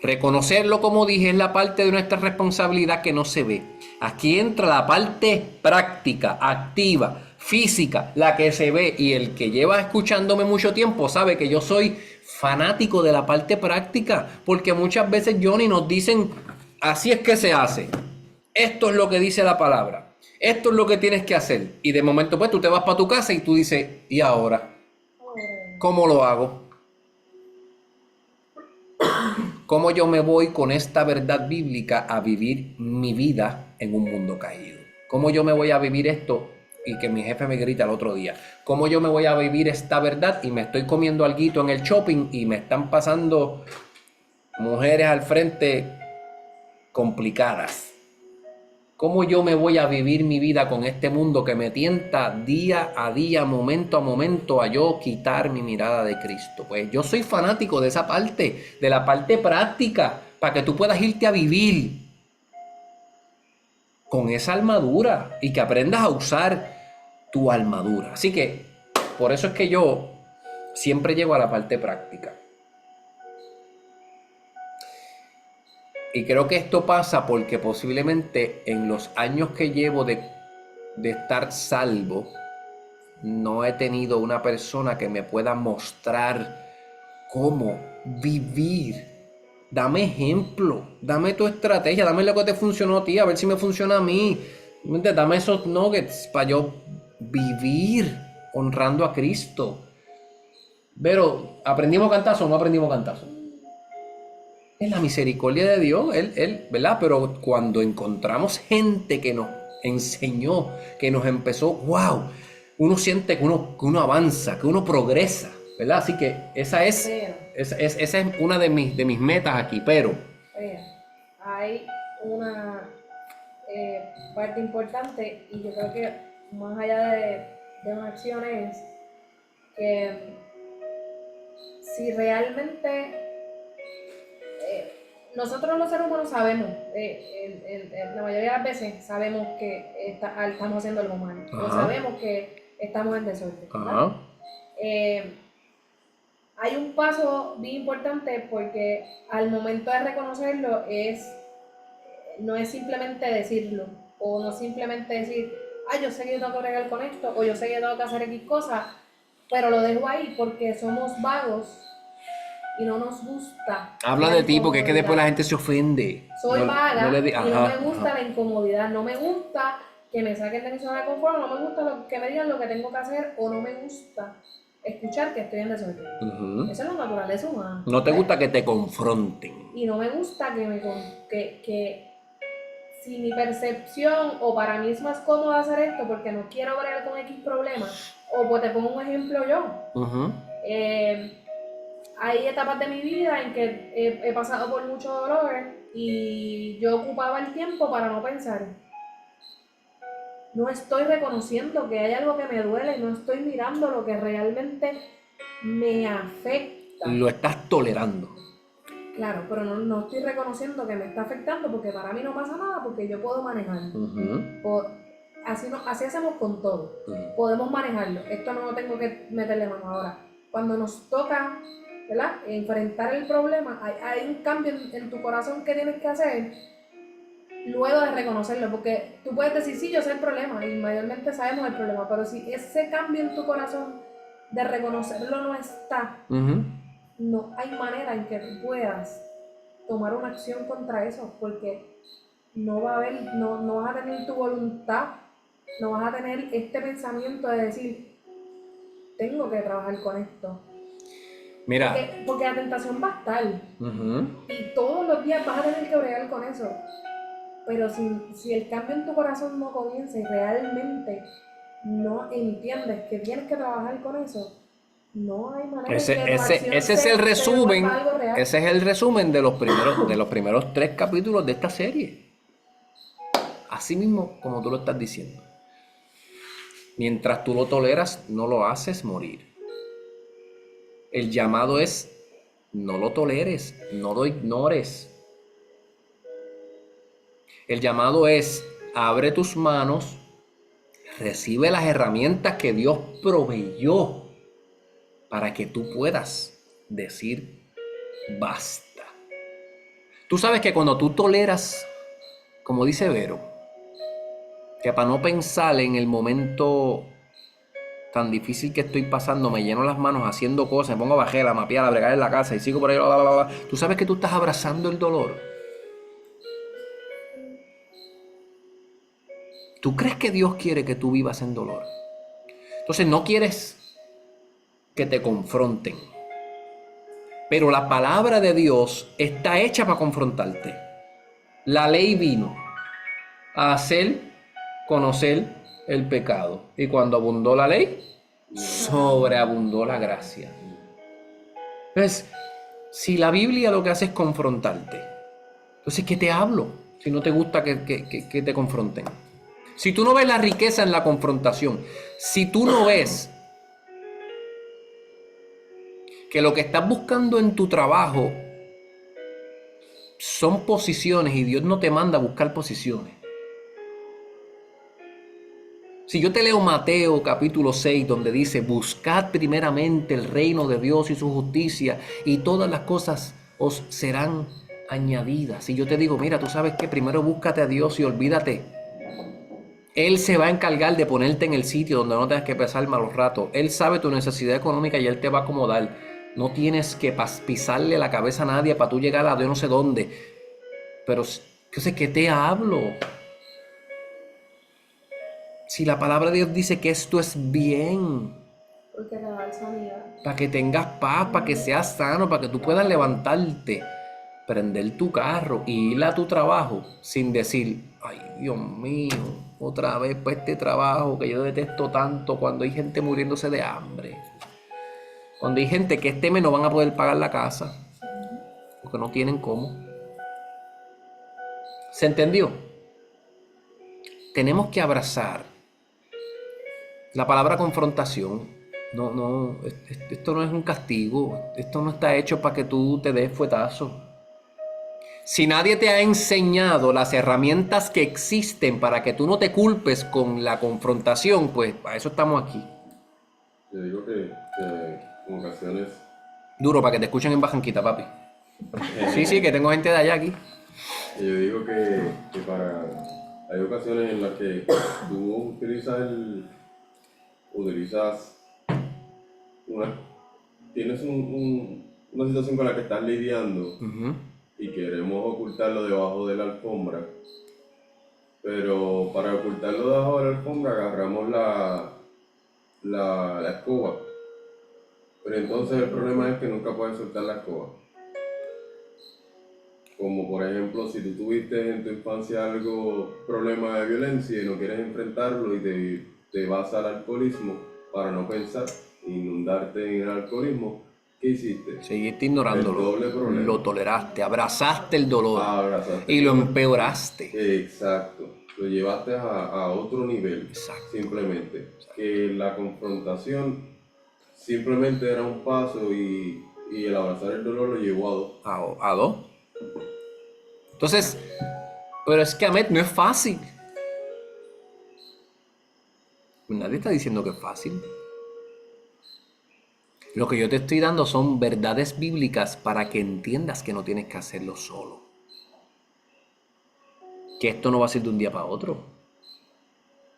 Reconocerlo, como dije, es la parte de nuestra responsabilidad que no se ve. Aquí entra la parte práctica, activa, física, la que se ve. Y el que lleva escuchándome mucho tiempo sabe que yo soy fanático de la parte práctica. Porque muchas veces, Johnny, nos dicen, así es que se hace. Esto es lo que dice la palabra. Esto es lo que tienes que hacer. Y de momento, pues, tú te vas para tu casa y tú dices, ¿y ahora? ¿Cómo lo hago? ¿Cómo yo me voy con esta verdad bíblica a vivir mi vida en un mundo caído? ¿Cómo yo me voy a vivir esto y que mi jefe me grita el otro día? ¿Cómo yo me voy a vivir esta verdad y me estoy comiendo alguito en el shopping y me están pasando mujeres al frente complicadas? ¿Cómo yo me voy a vivir mi vida con este mundo que me tienta día a día, momento a momento, a yo quitar mi mirada de Cristo? Pues yo soy fanático de esa parte, de la parte práctica, para que tú puedas irte a vivir con esa armadura y que aprendas a usar tu armadura. Así que, por eso es que yo siempre llego a la parte práctica. Y creo que esto pasa porque posiblemente en los años que llevo de estar salvo, no he tenido una persona que me pueda mostrar cómo vivir. Dame ejemplo, dame tu estrategia, dame lo que te funcionó a ti, a ver si me funciona a mí. Dame esos nuggets para yo vivir honrando a Cristo. Pero, ¿aprendimos cantazo o no aprendimos cantazo? Es la misericordia de Dios, él, ¿verdad? Pero cuando encontramos gente que nos enseñó, que nos empezó, wow, uno siente que uno avanza, que uno progresa, ¿verdad? Así que esa es una de mis metas aquí, pero hay una parte importante y yo creo que más allá de una acción es que si realmente nosotros los seres humanos sabemos, la mayoría de las veces sabemos que estamos haciendo algo mal, o sabemos que estamos en desorden, ¿verdad? Hay un paso bien importante porque al momento de reconocerlo no es simplemente decirlo, o no simplemente decir, yo sé que yo tengo que bregar con esto, o yo sé que tengo que hacer X cosa, pero lo dejo ahí porque somos vagos y no nos gusta. Habla de ti porque es que después la gente se ofende. Soy vaga y no me gusta la incomodidad, no me gusta que me saquen de mi zona de confort, no me gusta que me digan lo que tengo que hacer o no me gusta escuchar que estoy en desorden. Eso es la naturaleza humana. No te gusta que te confronten. Y no me gusta que si mi percepción o para mí es más cómodo hacer esto porque no quiero bregar con X problemas, o pues te pongo un ejemplo yo. Hay etapas de mi vida en que he pasado por mucho dolor y yo ocupaba el tiempo para no pensar. No estoy reconociendo que hay algo que me duele, no estoy mirando lo que realmente me afecta. Lo estás tolerando. Claro, pero no estoy reconociendo que me está afectando porque para mí no pasa nada porque yo puedo manejar. Así hacemos con todo. Podemos manejarlo. Esto no tengo que meterle mano ahora. Cuando nos toca, ¿verdad?, enfrentar el problema, hay un cambio en tu corazón que tienes que hacer luego de reconocerlo, porque tú puedes decir, sí, yo sé el problema, y mayormente sabemos el problema, pero si ese cambio en tu corazón de reconocerlo no está, no hay manera en que tú puedas tomar una acción contra eso, porque no va a haber, no vas a tener tu voluntad, no vas a tener este pensamiento de decir, tengo que trabajar con esto. Mira. Porque la tentación va a estar, y todos los días vas a tener que bregar con eso. Pero si el cambio en tu corazón no comienza y realmente no entiendes que tienes que trabajar con eso, no hay manera de que tu acción ese es el resumen. algo real. Ese es el resumen de los primeros 3 capítulos de esta serie. Así mismo como tú lo estás diciendo. Mientras tú lo toleras, no lo haces morir. El llamado es: no lo toleres, no lo ignores. El llamado es: abre tus manos, recibe las herramientas que Dios proveyó para que tú puedas decir basta. Tú sabes que cuando tú toleras, como dice Vero, que para no pensar en el momento tan difícil que estoy pasando, me lleno las manos haciendo cosas, me pongo a bajar, a mapear, a bregar en la casa y sigo por ahí, bla, bla, bla. Tú sabes que tú estás abrazando el dolor. ¿Tú crees que Dios quiere que tú vivas en dolor? Entonces no quieres que te confronten. Pero la palabra de Dios está hecha para confrontarte. La ley vino a hacer conocer el pecado. Y cuando abundó la ley, sobreabundó la gracia. Entonces, si la Biblia lo que hace es confrontarte, entonces ¿qué te hablo? Si no te gusta que te confronten. Si tú no ves la riqueza en la confrontación, si tú no ves que lo que estás buscando en tu trabajo son posiciones y Dios no te manda a buscar posiciones. Si yo te leo Mateo capítulo 6, donde dice: buscad primeramente el reino de Dios y su justicia, y todas las cosas os serán añadidas. Si yo te digo: mira, tú sabes que primero búscate a Dios y olvídate, Él se va a encargar de ponerte en el sitio donde no tengas que pasar malos ratos. Él sabe tu necesidad económica y Él te va a acomodar. No tienes que pisarle la cabeza a nadie para tú llegar a Dios no sé dónde. Pero, ¿qué te hablo? Si la palabra de Dios dice que esto es bien, Porque te da sanidad. para que tengas paz, para que seas sano, para que tú puedas levantarte, prender tu carro y ir a tu trabajo sin decir: ay, Dios mío, otra vez para este trabajo que yo detesto tanto, cuando hay gente muriéndose de hambre, cuando hay gente que este mes no van a poder pagar la casa porque no tienen cómo. ¿Se entendió? Tenemos que abrazar la palabra confrontación. No, esto no es un castigo. Esto no está hecho para que tú te des fuetazo. Si nadie te ha enseñado las herramientas que existen para que tú no te culpes con la confrontación, pues para eso estamos aquí. Yo digo que en ocasiones... Duro, para que te escuchen en Bajanquita, papi. Sí, que tengo gente de allá aquí. Yo digo que hay ocasiones en las que tú tienes una situación con la que estás lidiando y queremos ocultarlo debajo de la alfombra, pero para ocultarlo debajo de la alfombra agarramos la escoba. Pero entonces el problema es que nunca puedes soltar la escoba. Como por ejemplo, si tú tuviste en tu infancia algo, problema de violencia y no quieres enfrentarlo y te vas al alcoholismo para no pensar, inundarte en el alcoholismo, ¿qué hiciste? Seguiste El ignorándolo, doble problema. lo toleraste, abrazaste el dolor Abrazaste y lo el dolor. empeoraste. Exacto, lo llevaste a otro nivel, Exacto. simplemente. Que la confrontación simplemente era un paso y el abrazar el dolor lo llevó a dos. A dos. Entonces, pero es que Ahmed no es fácil. Nadie está diciendo que es fácil. Lo que yo te estoy dando son verdades bíblicas para que entiendas que no tienes que hacerlo solo. Que esto no va a ser de un día para otro.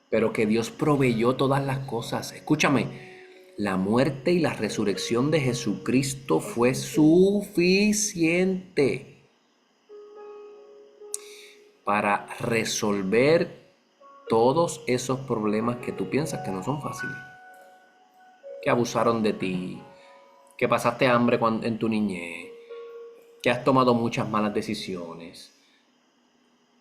Pero que Dios proveyó todas las cosas. Escúchame, la muerte y la resurrección de Jesucristo fue suficiente para resolver todos esos problemas que tú piensas que no son fáciles. Que abusaron de ti, que pasaste hambre en tu niñez, que has tomado muchas malas decisiones,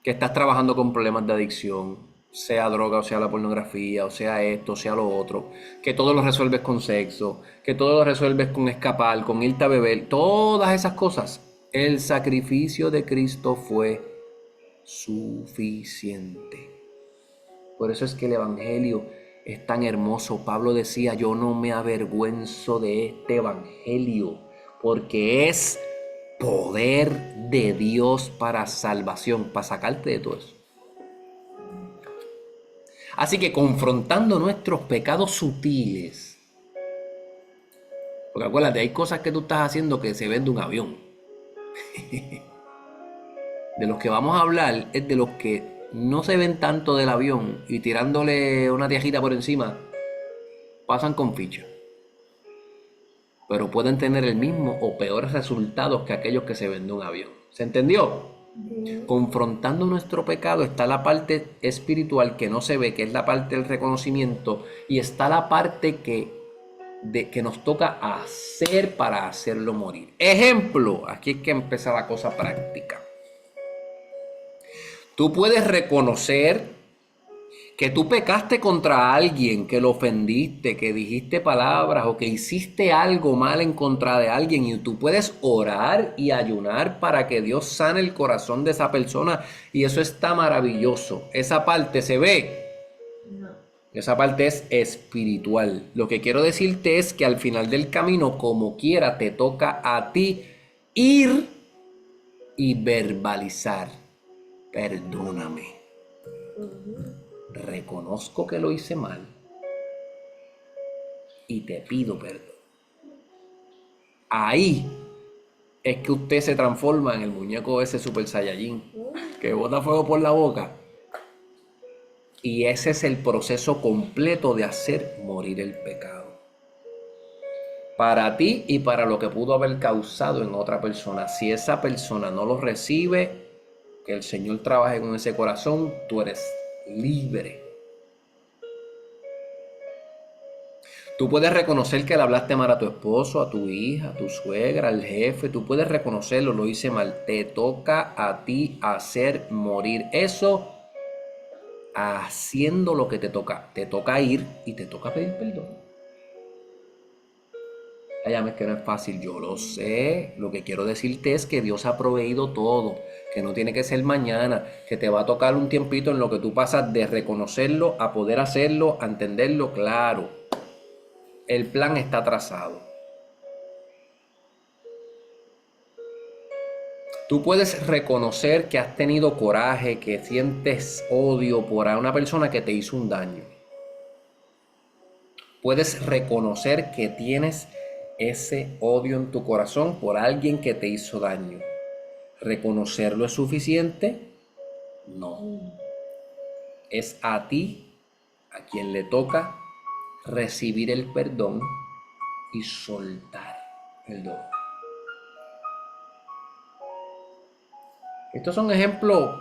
que estás trabajando con problemas de adicción, sea droga o sea la pornografía, o sea esto, o sea lo otro, que todo lo resuelves con sexo, que todo lo resuelves con escapar, con irte a beber, todas esas cosas. El sacrificio de Cristo fue suficiente. Por eso es que el Evangelio es tan hermoso. Pablo decía, yo no me avergüenzo de este Evangelio, porque es poder de Dios para salvación, para sacarte de todo eso. Así que confrontando nuestros pecados sutiles, porque acuérdate, hay cosas que tú estás haciendo que se ven de un avión. De los que vamos a hablar es de los que no se ven tanto del avión y tirándole una tiajita por encima, pasan con ficha. Pero pueden tener el mismo o peores resultados que aquellos que se ven de un avión. ¿Se entendió? Confrontando nuestro pecado está la parte espiritual que no se ve, que es la parte del reconocimiento, y está la parte que nos toca hacer para hacerlo morir. Ejemplo, aquí es que empieza la cosa práctica. Tú puedes reconocer que tú pecaste contra alguien, que lo ofendiste, que dijiste palabras o que hiciste algo mal en contra de alguien, y tú puedes orar y ayunar para que Dios sane el corazón de esa persona, y eso está maravilloso. Esa parte se ve. No. Esa parte es espiritual. Lo que quiero decirte es que al final del camino, como quiera, te toca a ti ir y verbalizar. Perdóname. Reconozco que lo hice mal y te pido perdón. Ahí es que usted se transforma en el muñeco ese Super Saiyajin que bota fuego por la boca. Y ese es el proceso completo de hacer morir el pecado. Para ti y para lo que pudo haber causado en otra persona. Si esa persona no lo recibe, que el Señor trabaje con ese corazón, tú eres libre. Tú puedes reconocer que le hablaste mal a tu esposo, a tu hija, a tu suegra, al jefe. Tú puedes reconocerlo, lo hice mal. Te toca a ti hacer morir eso haciendo lo que te toca. Te toca ir y te toca pedir perdón. Ay, es que no es fácil, yo lo sé. Lo que quiero decirte es que Dios ha proveído todo, que no tiene que ser mañana, que te va a tocar un tiempito en lo que tú pasas de reconocerlo a poder hacerlo, a entenderlo, claro. El plan está trazado. Tú puedes reconocer que has tenido coraje, que sientes odio por una persona que te hizo un daño. Puedes reconocer que tienes ese odio en tu corazón por alguien que te hizo daño. ¿Reconocerlo es suficiente? No. Es a ti a quien le toca recibir el perdón y soltar el dolor. Estos son ejemplos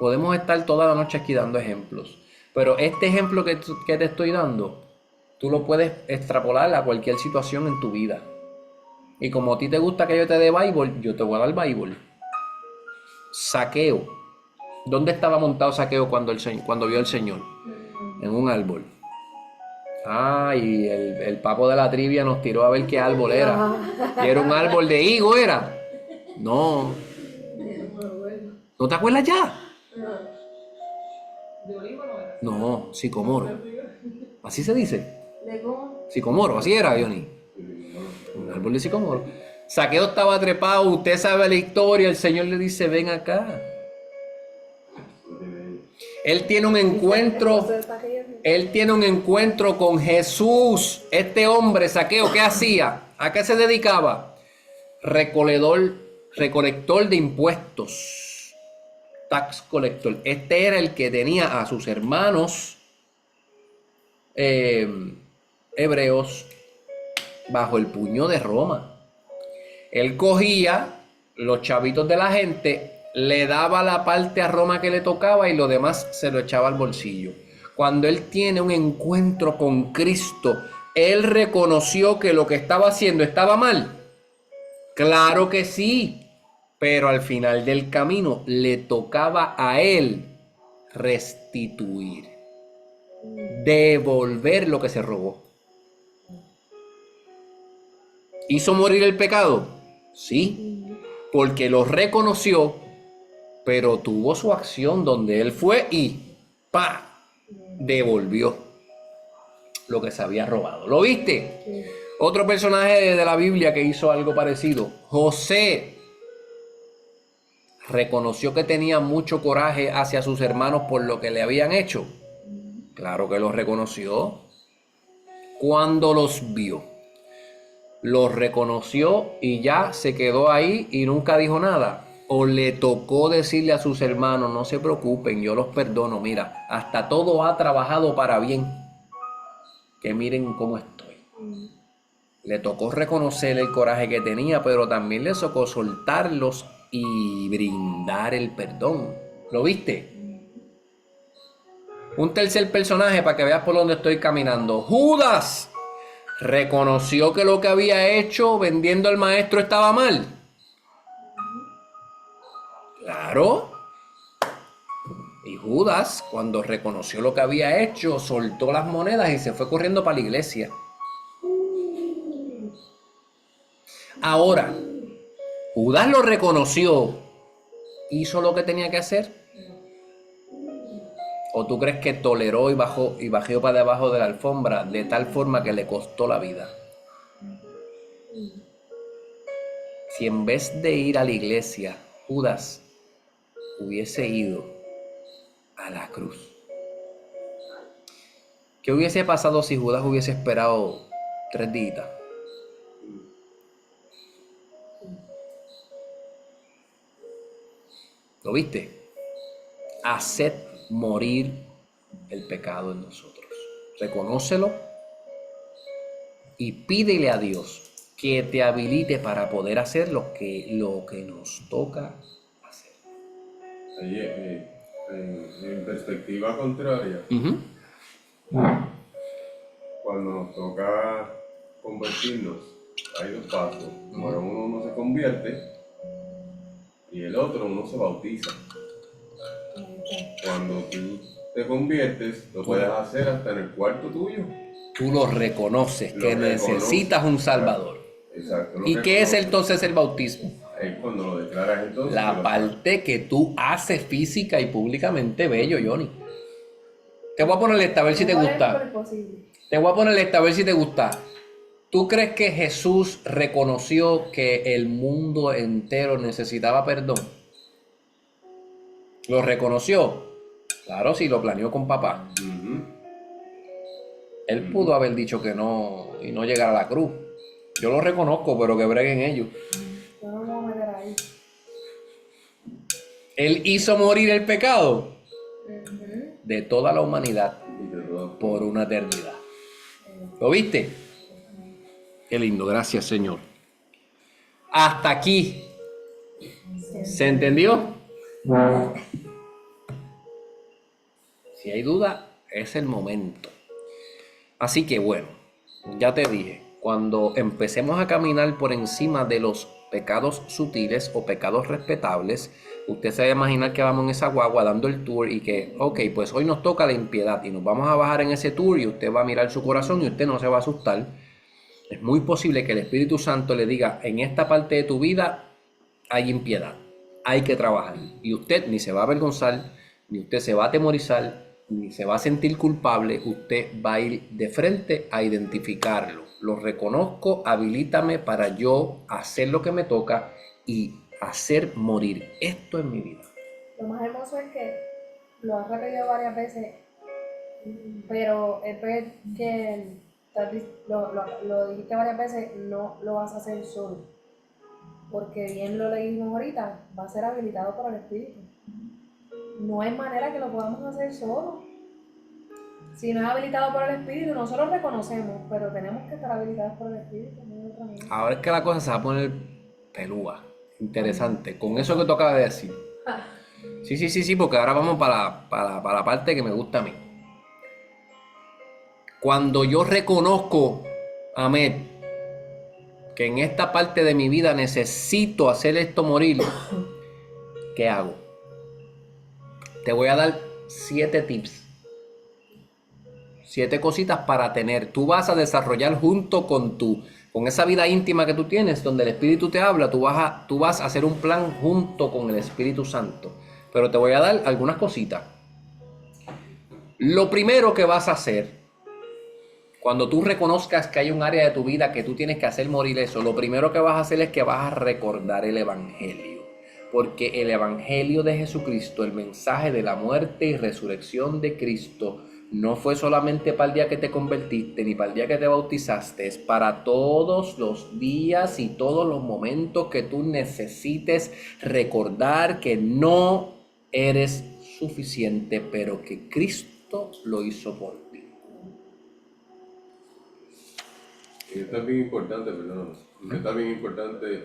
Podemos estar toda la noche aquí dando ejemplos. Pero este ejemplo que te estoy dando, tú lo puedes extrapolar a cualquier situación en tu vida. Y como a ti te gusta que yo te dé Bible, yo te voy a dar Bible. Zaqueo. ¿Dónde estaba montado Zaqueo cuando vio al Señor? En un árbol. Y el papo de la trivia nos tiró a ver qué árbol era. Y era un árbol de higo, ¿era? No. ¿No te acuerdas ya? No, sicomoro. ¿Así se dice? Sicomoro, así era, Johnny. Un árbol de sicomoro. Zaqueo estaba trepado, usted sabe la historia, el Señor le dice, ven acá. Él tiene un encuentro con Jesús. Este hombre, Zaqueo, ¿qué hacía? ¿A qué se dedicaba? Recolector de impuestos. Tax collector. Este era el que tenía a sus hermanos hebreos bajo el puño de Roma. Él cogía los chavitos de la gente, le daba la parte a Roma que le tocaba y lo demás se lo echaba al bolsillo. Cuando él tiene un encuentro con Cristo, él reconoció que lo que estaba haciendo estaba mal. Claro que sí, pero al final del camino le tocaba a él restituir, devolver lo que se robó. ¿Hizo morir el pecado? Sí, porque lo reconoció, pero tuvo su acción donde él fue y devolvió lo que se había robado. ¿Lo viste? Sí. Otro personaje de la Biblia que hizo algo parecido, José, reconoció que tenía mucho coraje hacia sus hermanos por lo que le habían hecho. Claro que lo reconoció. Cuando los vio, los reconoció y ya se quedó ahí y nunca dijo nada. O le tocó decirle a sus hermanos, no se preocupen, yo los perdono, mira, hasta todo ha trabajado para bien, que miren cómo estoy. Le tocó reconocer el coraje que tenía, pero también le tocó soltarlos y brindar el perdón. ¿Lo viste? Un tercer personaje para que veas por dónde estoy caminando. Judas reconoció que lo que había hecho vendiendo al maestro estaba mal. Claro. Y Judas, cuando reconoció lo que había hecho, soltó las monedas y se fue corriendo para la iglesia. Ahora, Judas lo reconoció, ¿hizo lo que tenía que hacer? ¿O tú crees que toleró y bajó para debajo de la alfombra de tal forma que le costó la vida? Si en vez de ir a la iglesia, Judas hubiese ido a la cruz, ¿qué hubiese pasado si Judas hubiese esperado 3 días? ¿Lo viste? Haced morir el pecado en nosotros. Reconócelo y pídele a Dios que te habilite para poder hacer lo que nos toca hacer. En perspectiva contraria, cuando nos toca convertirnos, hay 2 pasos. Número 1, uno se convierte y el otro, uno se bautiza. Cuando tú te conviertes, lo puedes hacer hasta en el cuarto tuyo. Tú lo reconoces, que necesitas un Salvador. Exacto. ¿Y qué es entonces el bautismo? Es cuando lo declaras entonces. La parte que tú haces física y públicamente, bello, Johnny. Te voy a poner esta a ver si te gusta. Te voy a poner esta a ver si te gusta. ¿Tú crees que Jesús reconoció que el mundo entero necesitaba perdón? ¿Lo reconoció? Claro, sí, lo planeó con papá. Él pudo haber dicho que no y no llegar a la cruz. Yo lo reconozco, pero que breguen ellos. Yo no me voy a meter ahí. Él hizo morir el pecado de toda la humanidad por una eternidad. ¿Lo viste? Qué lindo, gracias, Señor. Hasta aquí. ¿Se entendió? Si hay duda, es el momento. Así que bueno, ya te dije, cuando empecemos a caminar por encima de los pecados sutiles o pecados respetables, usted se va a imaginar que vamos en esa guagua dando el tour y que, ok, pues hoy nos toca la impiedad y nos vamos a bajar en ese tour y usted va a mirar su corazón y usted no se va a asustar. Es muy posible que el Espíritu Santo le diga, en esta parte de tu vida hay impiedad, hay que trabajar. Y usted ni se va a avergonzar, ni usted se va a atemorizar, ni se va a sentir culpable. Usted va a ir de frente a identificarlo. Lo reconozco, habilítame para yo hacer lo que me toca y hacer morir esto en mi vida. Lo más hermoso es que lo has repetido varias veces, pero es que lo dijiste varias veces, no lo vas a hacer solo. Porque bien lo leímos ahorita, va a ser habilitado por el Espíritu. No hay manera que lo podamos hacer solo. Si no es habilitado por el Espíritu, nosotros reconocemos, pero tenemos que estar habilitados por el Espíritu. No hay otra manera. Ahora es que la cosa se va a poner pelúa, interesante, con eso que tú acabas de decir. Sí, porque ahora vamos para la parte que me gusta a mí. Cuando yo reconozco, amén, que en esta parte de mi vida necesito hacer esto morir, ¿qué hago? Te voy a dar 7 tips. 7 cositas para tener. Tú vas a desarrollar junto con esa vida íntima que tú tienes, donde el Espíritu te habla, tú vas a hacer un plan junto con el Espíritu Santo. Pero te voy a dar algunas cositas. Lo primero que vas a hacer, cuando tú reconozcas que hay un área de tu vida que tú tienes que hacer morir eso, lo primero que vas a hacer es que vas a recordar el Evangelio. Porque el Evangelio de Jesucristo, el mensaje de la muerte y resurrección de Cristo, no fue solamente para el día que te convertiste, ni para el día que te bautizaste, es para todos los días y todos los momentos que tú necesites recordar que no eres suficiente, pero que Cristo lo hizo por ti. Y esto es bien importante, perdón. Esto es bien importante,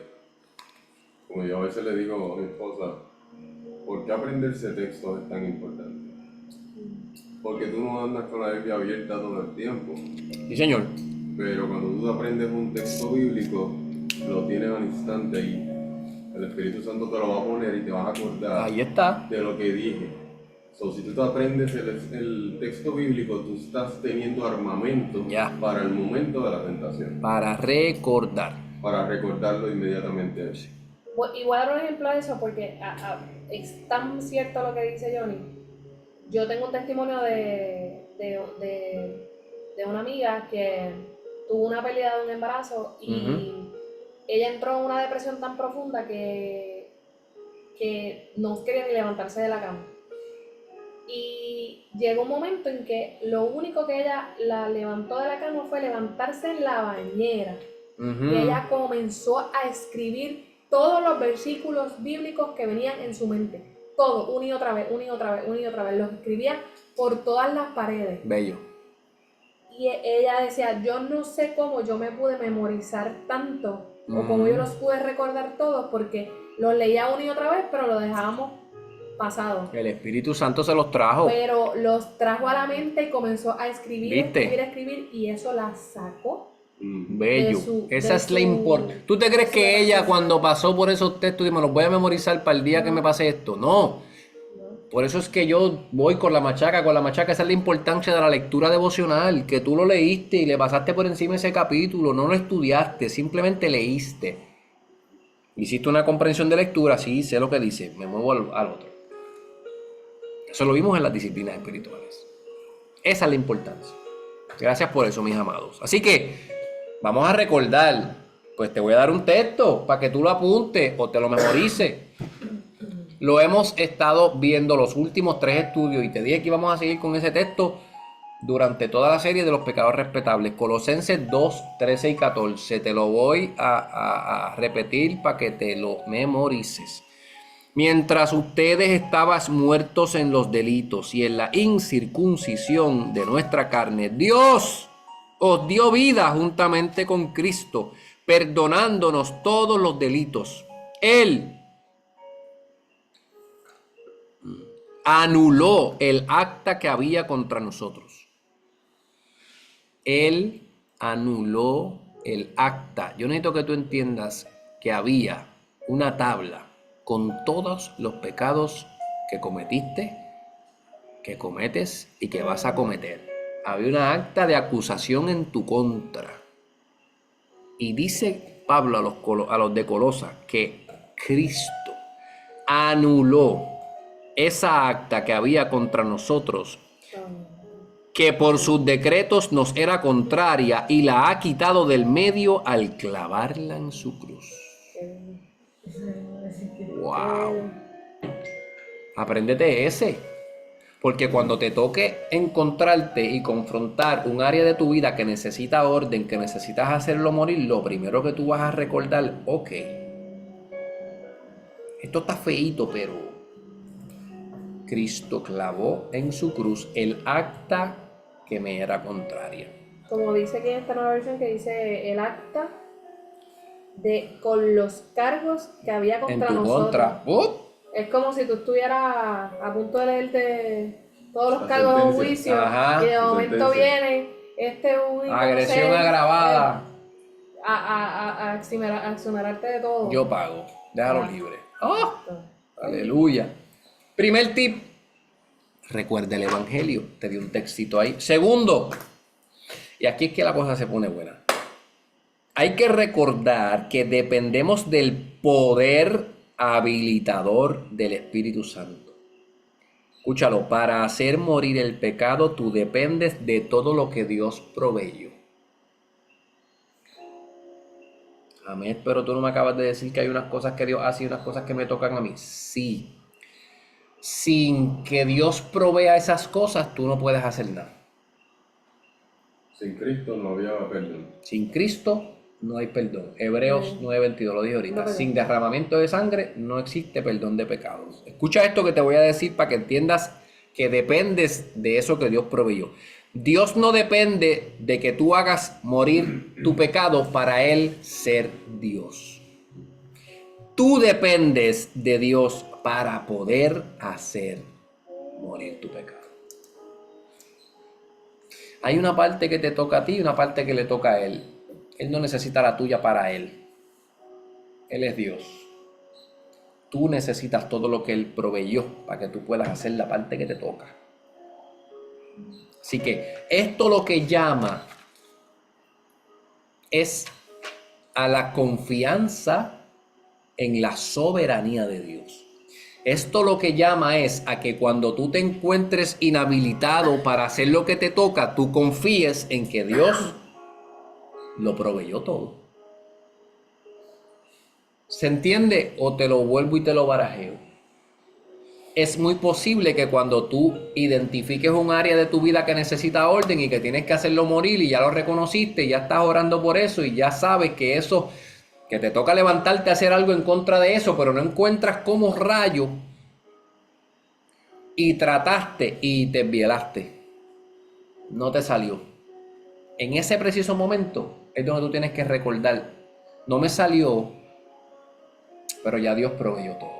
como yo a veces le digo a mi esposa, ¿por qué aprenderse textos es tan importante? Porque tú no andas con la Biblia abierta todo el tiempo. Sí, señor. Pero cuando tú aprendes un texto bíblico, lo tienes al instante y el Espíritu Santo te lo va a poner y te vas a acordar Ahí está. de lo que dije. Si tú te aprendes el texto bíblico, tú estás teniendo armamento para el momento de la tentación. Para recordar. Para recordarlo inmediatamente. Y voy a dar un ejemplo de eso porque es tan cierto lo que dice Johnny. Yo tengo un testimonio de una amiga que tuvo una pérdida de un embarazo y ella entró en una depresión tan profunda que no quería ni levantarse de la cama. Y llegó un momento en que lo único que ella la levantó de la cama fue levantarse en la bañera. Y ella comenzó a escribir todos los versículos bíblicos que venían en su mente. Todo, una y otra vez. Los escribía por todas las paredes. Bello. Y ella decía, yo no sé cómo yo me pude memorizar tanto, o cómo yo los pude recordar todos, porque los leía una y otra vez, pero los dejábamos pasados. El Espíritu Santo se los trajo. Pero los trajo a la mente y comenzó a escribir, escribir, y eso la sacó. Bello. Esa es la importancia. ¿Tú te crees que ella cuando pasó por esos textos y me los voy a memorizar para el día que me pase esto? No. Por eso es que yo voy con la machaca. Esa es la importancia de la lectura devocional, que tú lo leíste y le pasaste por encima ese capítulo, no lo estudiaste, simplemente leíste. Hiciste una comprensión de lectura, sí, sé lo que dice, me muevo al otro. Eso lo vimos en las disciplinas espirituales. Esa es la importancia. Gracias por eso, mis amados. Así que vamos a recordar, pues te voy a dar un texto para que tú lo apuntes o te lo memorices. Lo hemos estado viendo los últimos 3 estudios y te dije que íbamos a seguir con ese texto durante toda la serie de los pecados respetables. Colosenses 2, 13 y 14. Te lo voy a repetir para que te lo memorices. Mientras ustedes estaban muertos en los delitos y en la incircuncisión de nuestra carne, Dios os dio vida juntamente con Cristo, perdonándonos todos los delitos. Él anuló el acta que había contra nosotros. Él anuló el acta. Yo necesito que tú entiendas que había una tabla con todos los pecados que cometiste, que cometes y que vas a cometer. Había una acta de acusación en tu contra. Y dice Pablo a los de Colosa que Cristo anuló esa acta que había contra nosotros, que por sus decretos nos era contraria, y la ha quitado del medio al clavarla en su cruz. ¡Wow! Apréndete ese. Porque cuando te toque encontrarte y confrontar un área de tu vida que necesita orden, que necesitas hacerlo morir, lo primero que tú vas a recordar, ok, esto está feíto, pero Cristo clavó en su cruz el acta que me era contraria. Como dice aquí en esta nueva versión, que dice el acta con los cargos que había contra En tu nosotros. contra. Es como si tú estuvieras a punto de leerte todos los cargos de un juicio. Ajá. Y de momento viene Agresión agravada. A exonerarte de todo. Yo pago. Déjalo libre. ¡Oh! Aleluya. Primer tip. Recuerda el evangelio. Te di un textito ahí. Segundo. Y aquí es que la cosa se pone buena. Hay que recordar que dependemos del poder habilitador del Espíritu Santo. Escúchalo, para hacer morir el pecado tú dependes de todo lo que Dios proveyó. Amén, pero tú no me acabas de decir que hay unas cosas que Dios hace y unas cosas que me tocan a mí. Sí. Sin que Dios provea esas cosas, tú no puedes hacer nada. Sin Cristo no había perdón. Sin Cristo no hay perdón. Hebreos 9:22, lo dije ahorita. No, sin derramamiento de sangre no existe perdón de pecados. Escucha esto que te voy a decir para que entiendas que dependes de eso que Dios proveyó. Dios no depende de que tú hagas morir tu pecado para Él ser Dios. Tú dependes de Dios para poder hacer morir tu pecado. Hay una parte que te toca a ti y una parte que le toca a Él. Él no necesita la tuya para Él. Él es Dios. Tú necesitas todo lo que Él proveyó para que tú puedas hacer la parte que te toca. Así que esto lo que llama es a la confianza en la soberanía de Dios. Esto lo que llama es a que cuando tú te encuentres inhabilitado para hacer lo que te toca, tú confíes en que Dios lo proveyó todo. ¿Se entiende? O te lo vuelvo y te lo barajeo. Es muy posible que cuando tú identifiques un área de tu vida que necesita orden y que tienes que hacerlo morir y ya lo reconociste y ya estás orando por eso y ya sabes que eso, que te toca levantarte a hacer algo en contra de eso, pero no encuentras cómo rayo, y trataste y te violaste. No te salió. En ese preciso momento es donde tú tienes que recordar, no me salió, pero ya Dios proveyó todo.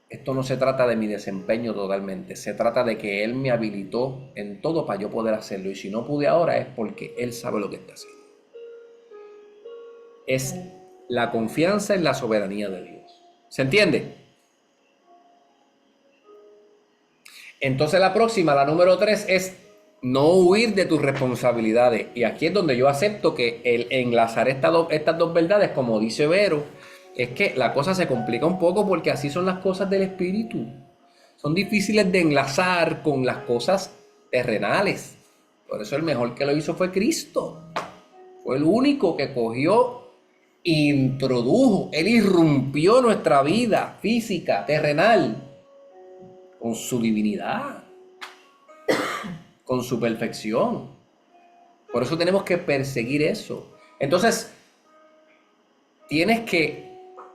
Esto no se trata de mi desempeño totalmente, se trata de que Él me habilitó en todo para yo poder hacerlo, y si no pude ahora es porque Él sabe lo que está haciendo. Es la confianza en la soberanía de Dios. ¿Se entiende? Entonces la próxima, la número 3, es no huir de tus responsabilidades. Y aquí es donde yo acepto que el enlazar estas dos verdades, como dice Vero, es que la cosa se complica un poco porque así son las cosas del espíritu. Son difíciles de enlazar con las cosas terrenales. Por eso el mejor que lo hizo fue Cristo. Fue el único que cogió, introdujo, Él irrumpió nuestra vida física, terrenal, con su divinidad, con su perfección. Por eso tenemos que perseguir eso. Entonces, tienes que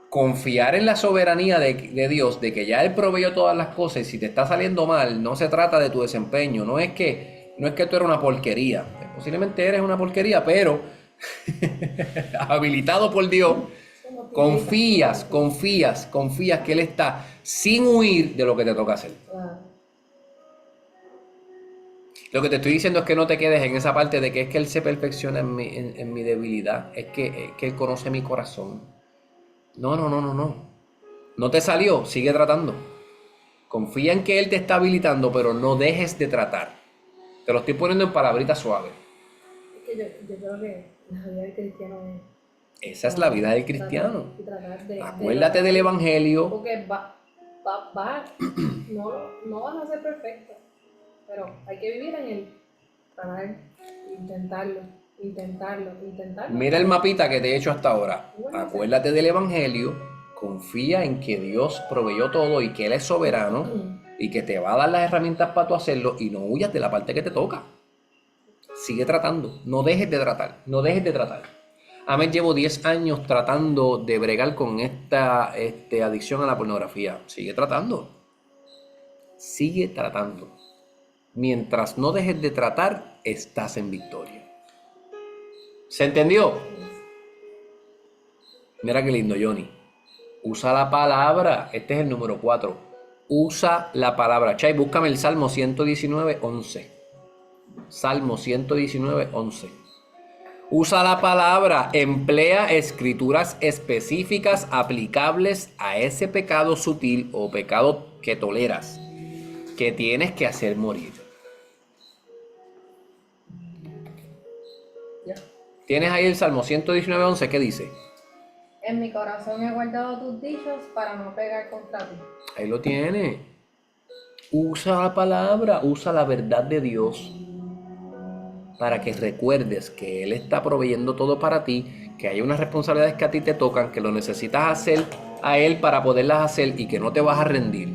confiar en la soberanía de Dios, de que ya Él proveyó todas las cosas, y si te está saliendo mal, no se trata de tu desempeño, no es que tú eres una porquería. Posiblemente eres una porquería, pero habilitado por Dios, Confías que Él está sin huir de lo que te toca hacer. Claro. Lo que te estoy diciendo es que no te quedes en esa parte de que es que Él se perfecciona en mi debilidad, es que Él conoce mi corazón. No. No te salió, sigue tratando. Confía en que Él te está habilitando, pero no dejes de tratar. Te lo estoy poniendo en palabritas suaves. Es que yo creo que la vida del cristiano es... Esa es la vida del cristiano. Tratar de Acuérdate del Evangelio. Porque no vas a ser perfecto, pero hay que vivir en él. Tratar, intentarlo. Mira el mapita que te he hecho hasta ahora. Acuérdate del Evangelio. Confía en que Dios proveyó todo y que Él es soberano y que te va a dar las herramientas para tú hacerlo y no huyas de la parte que te toca. Sigue tratando. No dejes de tratar. Amén, llevo 10 años tratando de bregar con esta adicción a la pornografía. Sigue tratando. Mientras no dejes de tratar, estás en victoria. ¿Se entendió? Mira qué lindo, Johnny. Usa la palabra. Este es el número 4. Usa la palabra. Chay, búscame el Salmo 119:11. Salmo 119:11. Usa la palabra, emplea escrituras específicas aplicables a ese pecado sutil o pecado que toleras, que tienes que hacer morir. Ya. ¿Tienes ahí el Salmo 119:11? ¿Qué dice? En mi corazón he guardado tus dichos para no pegar contra ti. Ahí lo tienes. Usa la palabra, usa la verdad de Dios para que recuerdes que Él está proveyendo todo para ti, que hay unas responsabilidades que a ti te tocan, que lo necesitas hacer a Él para poderlas hacer y que no te vas a rendir.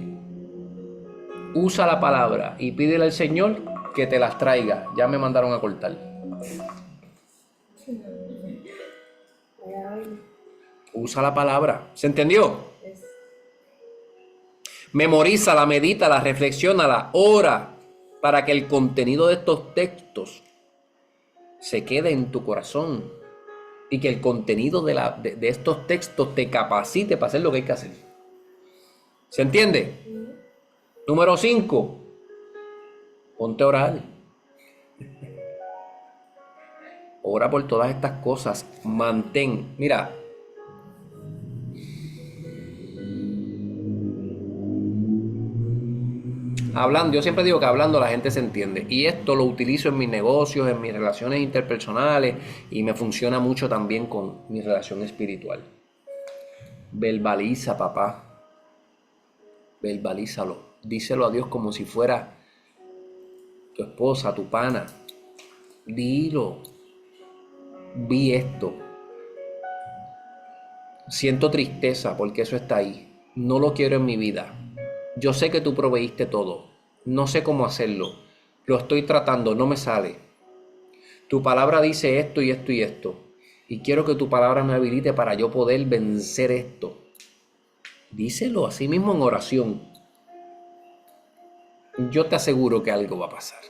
Usa la palabra y pídele al Señor que te las traiga. Ya me mandaron a cortar. Usa la palabra. ¿Se entendió? Memorízala, medítala, reflexiónala, ora para que el contenido de estos textos se quede en tu corazón y que el contenido de estos textos te capacite para hacer lo que hay que hacer. ¿Se entiende? Número 5. Ponte a orar. Ora por todas estas cosas. Mantén. Mira. Hablando, yo siempre digo que hablando la gente se entiende. Y esto lo utilizo en mis negocios, en mis relaciones interpersonales y me funciona mucho también con mi relación espiritual. Verbaliza, papá. Verbalízalo. Díselo a Dios como si fuera tu esposa, tu pana. Dilo. Vi esto. Siento tristeza porque eso está ahí. No lo quiero en mi vida. Yo sé que tú proveíste todo. No sé cómo hacerlo. Lo estoy tratando, no me sale. Tu palabra dice esto y esto y esto. Y quiero que tu palabra me habilite para yo poder vencer esto. Díselo así mismo en oración. Yo te aseguro que algo va a pasar.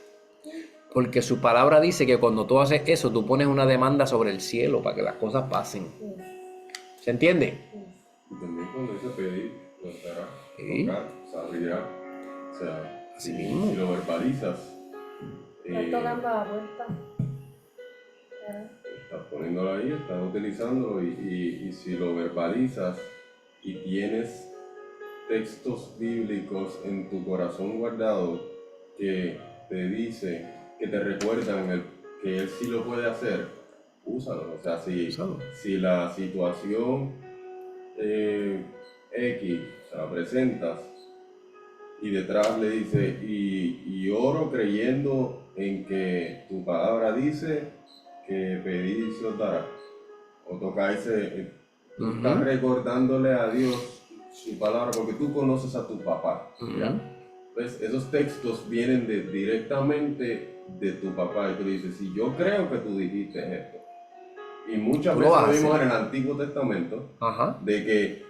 Porque su palabra dice que cuando tú haces eso, tú pones una demanda sobre el cielo para que las cosas pasen. ¿Se entiende? Y también cuando dice pedir, lo estará, Sí. tocar, se abrirá. O sea, Así si mismo. lo verbalizas, Estás tocando la puerta. estás poniéndolo ahí, estás utilizándolo y si lo verbalizas y tienes textos bíblicos en tu corazón guardado que te dice, que te recuerdan que Él sí lo puede hacer, úsalo. O sea, Úsalo. si la situación X se la presentas y detrás le dice y oro creyendo en que tu palabra dice que pedís se os dará, o tocáis, tú estás recordándole a Dios su palabra porque tú conoces a tu papá. ¿Ya? Pues esos textos vienen directamente de tu papá y tú le dices, si yo creo que tú dijiste esto. Y muchas veces lo vimos en el Antiguo Testamento, de que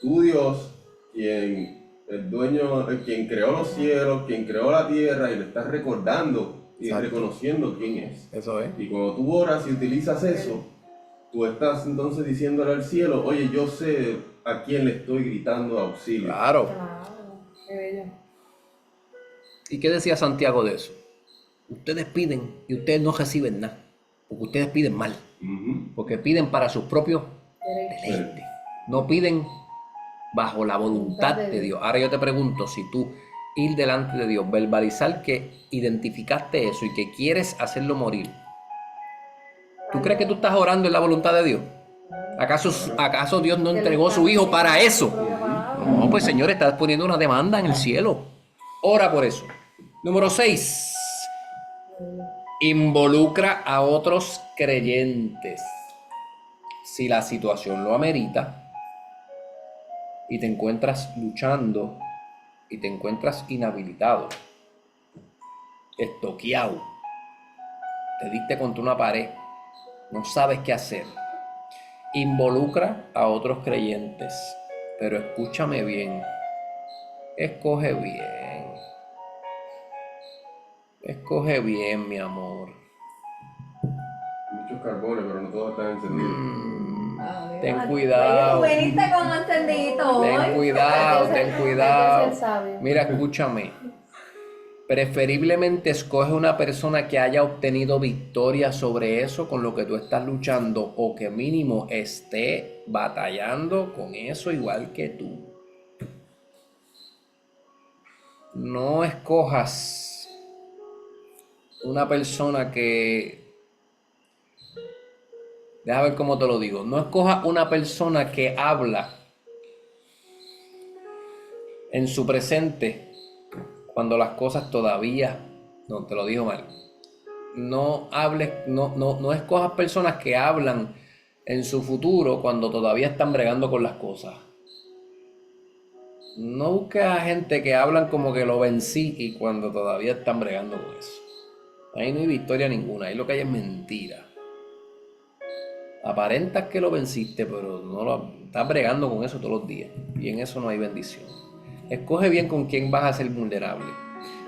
tu Dios, el dueño, quien creó los cielos, quien creó la tierra, y le estás recordando y reconociendo quién es. Eso es. Y cuando tú oras y utilizas eso, tú estás entonces diciéndole al cielo, oye, yo sé a quién le estoy gritando auxilio. Claro. Claro, qué bello. ¿Y qué decía Santiago de eso? Ustedes piden y ustedes no reciben nada, porque ustedes piden mal, Ujú. porque piden para sus propios Derecho. deleites, no piden bajo la voluntad de Dios. Ahora yo te pregunto, si tú ir delante de Dios, verbalizar que identificaste eso y que quieres hacerlo morir, ¿tú crees que tú estás orando en la voluntad de Dios? ¿Acaso Dios no Que lo entregó está su hijo para diciendo eso? su propia palabra. No, pues Señor, estás poniendo una demanda en el cielo. Ora por eso. Número 6. Involucra a otros creyentes. Si la situación lo amerita y te encuentras luchando y te encuentras inhabilitado, estoqueado, te diste contra una pared, no sabes qué hacer, involucra a otros creyentes. Pero escúchame bien, escoge bien, escoge bien, mi amor. Muchos carbones, pero no todos están encendidos. Ten Oye, cuidado. tú viniste con encendidito Ten hoy. cuidado, ten Hay que cuidado. ser sabio. Mira, escúchame. Preferiblemente escoge una persona que haya obtenido victoria sobre eso con lo que tú estás luchando o que mínimo esté batallando con eso igual que tú. No escojas una persona que... Déjame ver cómo te lo digo. No escojas una persona que habla en su presente cuando las cosas todavía... No, te lo digo mal. No hables, no escojas personas que hablan en su futuro cuando todavía están bregando con las cosas. No busques a gente que hablan como que lo vencí y cuando todavía están bregando con eso. Ahí no hay victoria ninguna, ahí lo que hay es mentira. Aparentas que lo venciste, pero no lo estás bregando con eso todos los días. Y en eso no hay bendición. Escoge bien con quién vas a ser vulnerable.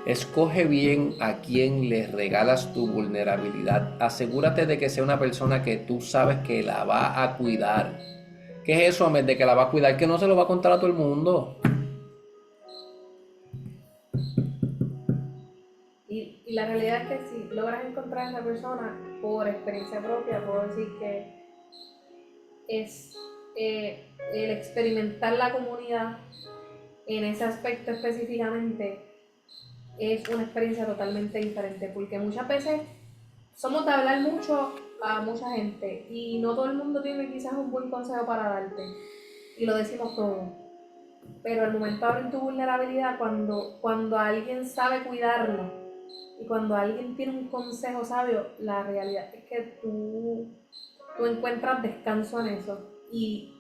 Escoge bien a quién le regalas tu vulnerabilidad. Asegúrate de que sea una persona que tú sabes que la va a cuidar. ¿Qué es eso, Ahmed, de que la va a cuidar? Que no se lo va a contar a todo el mundo. Y la realidad es que si logras encontrar a esa persona por experiencia propia, puedo decir que es el experimentar la comunidad en ese aspecto específicamente es una experiencia totalmente diferente, porque muchas veces somos de hablar mucho a mucha gente y no todo el mundo tiene quizás un buen consejo para darte y lo decimos todo, pero al momento de abrir tu vulnerabilidad, cuando alguien sabe cuidarla y cuando alguien tiene un consejo sabio, la realidad es que tú encuentras descanso en eso y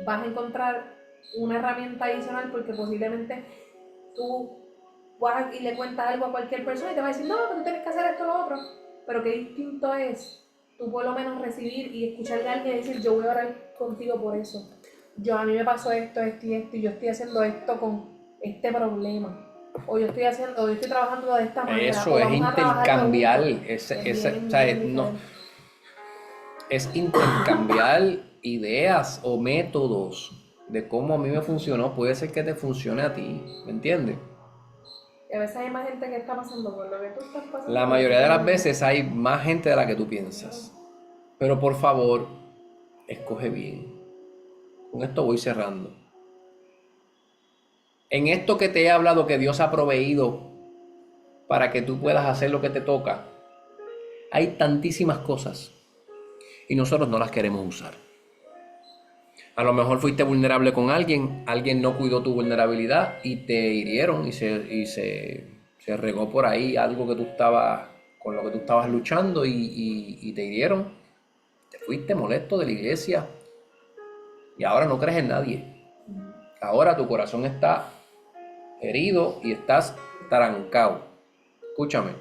vas a encontrar una herramienta adicional porque posiblemente tú vas y le cuentas algo a cualquier persona y te va a decir, no, que tú tienes que hacer esto o lo otro, pero qué distinto es tú por lo menos recibir y escuchar a alguien decir, yo voy a orar contigo por eso, a mí me pasó esto y yo estoy haciendo esto con este problema, o yo estoy trabajando de esta manera. Eso o es vamos a trabajarlo intercambiar. juntos. O sea, es intercambiar ideas o métodos de cómo a mí me funcionó. Puede ser que te funcione a ti. ¿Me entiendes? Y a veces hay más gente que está pasando por lo que tú estás pasando. La mayoría de las veces hay más gente de la que tú piensas. Pero por favor, escoge bien. Con esto voy cerrando. En esto que te he hablado que Dios ha proveído para que tú puedas hacer lo que te toca, hay tantísimas cosas y nosotros no las queremos usar. A lo mejor fuiste vulnerable con alguien no cuidó tu vulnerabilidad y te hirieron y se regó por ahí algo que tú estabas, con lo que tú estabas luchando y te hirieron. Te fuiste molesto de la iglesia y ahora no crees en nadie. Ahora tu corazón está herido y estás trancado. Escúchame.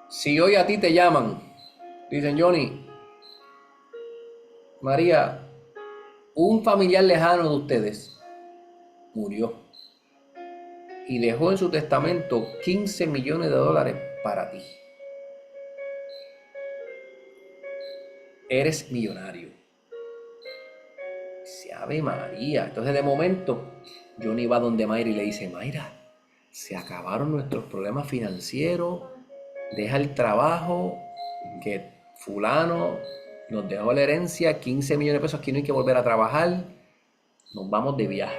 Si hoy a ti te llaman, dicen, Johnny, María, un familiar lejano de ustedes murió y dejó en su testamento $15 millones para ti. eres millonario. Dice, Ave María. Entonces de momento, Johnny va donde Mayra y le dice, Mayra, se acabaron nuestros problemas financieros, deja el trabajo, que fulano nos dejó la herencia, 15 millones de pesos, aquí no hay que volver a trabajar, nos vamos de viaje.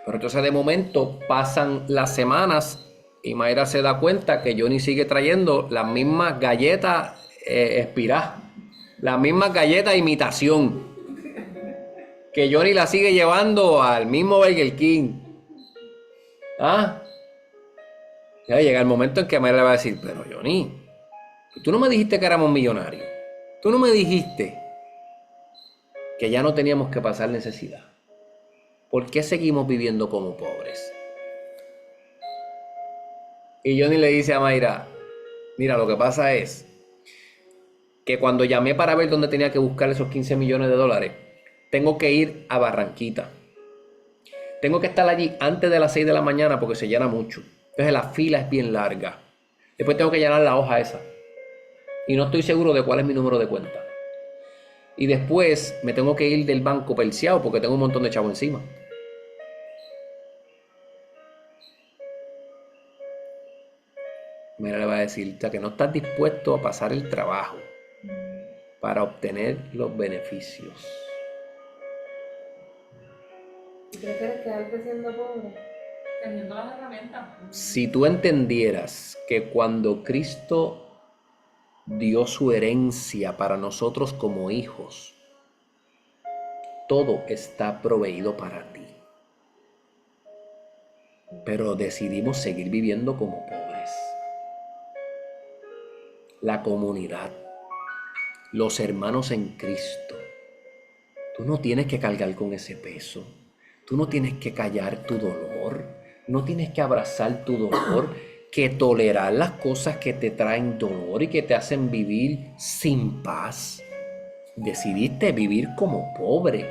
Pero entonces de momento pasan las semanas y Mayra se da cuenta que Johnny sigue trayendo las mismas galletas expiradas, las mismas galletas imitación, que Johnny la sigue llevando al mismo Burger King. ¿Ah? Ya llega el momento en que Mayra le va a decir, pero Johnny, tú no me dijiste que éramos millonarios. Tú no me dijiste que ya no teníamos que pasar necesidad. ¿Por qué seguimos viviendo como pobres? Y Johnny le dice a Mayra, mira, lo que pasa es que cuando llamé para ver dónde tenía que buscar esos 15 millones de dólares, tengo que ir a Barranquita. Tengo que estar allí antes de las 6 de la mañana porque se llena mucho. Entonces la fila es bien larga. Después tengo que llenar la hoja esa. Y no estoy seguro de cuál es mi número de cuenta. Y después me tengo que ir del banco perseado porque tengo un montón de chavo encima. Mira, le va a decir que no estás dispuesto a pasar el trabajo para obtener los beneficios. ¿Y prefieres quedarte siendo pobre? Teniendo las herramientas. Si tú entendieras que cuando Cristo dio su herencia para nosotros como hijos, todo está proveído para ti. Pero decidimos seguir viviendo como pobres. La comunidad, los hermanos en Cristo. Tú no tienes que cargar con ese peso. Tú no tienes que callar tu dolor. No tienes que abrazar tu dolor, que tolerar las cosas que te traen dolor y que te hacen vivir sin paz. Decidiste vivir como pobre.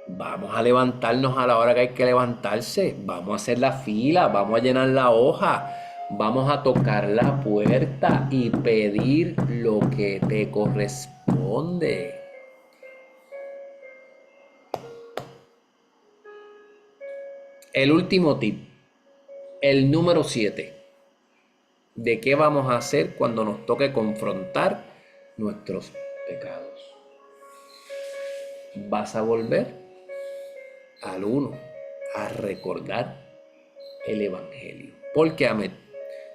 Vamos a levantarnos a la hora que hay que levantarse. Vamos a hacer la fila, vamos a llenar la hoja. Vamos a tocar la puerta y pedir lo que te corresponde. El último tip, el número 7. ¿De qué vamos a hacer cuando nos toque confrontar nuestros pecados? Vas a volver al 1, a recordar el Evangelio. ¿Por qué, Ahmed?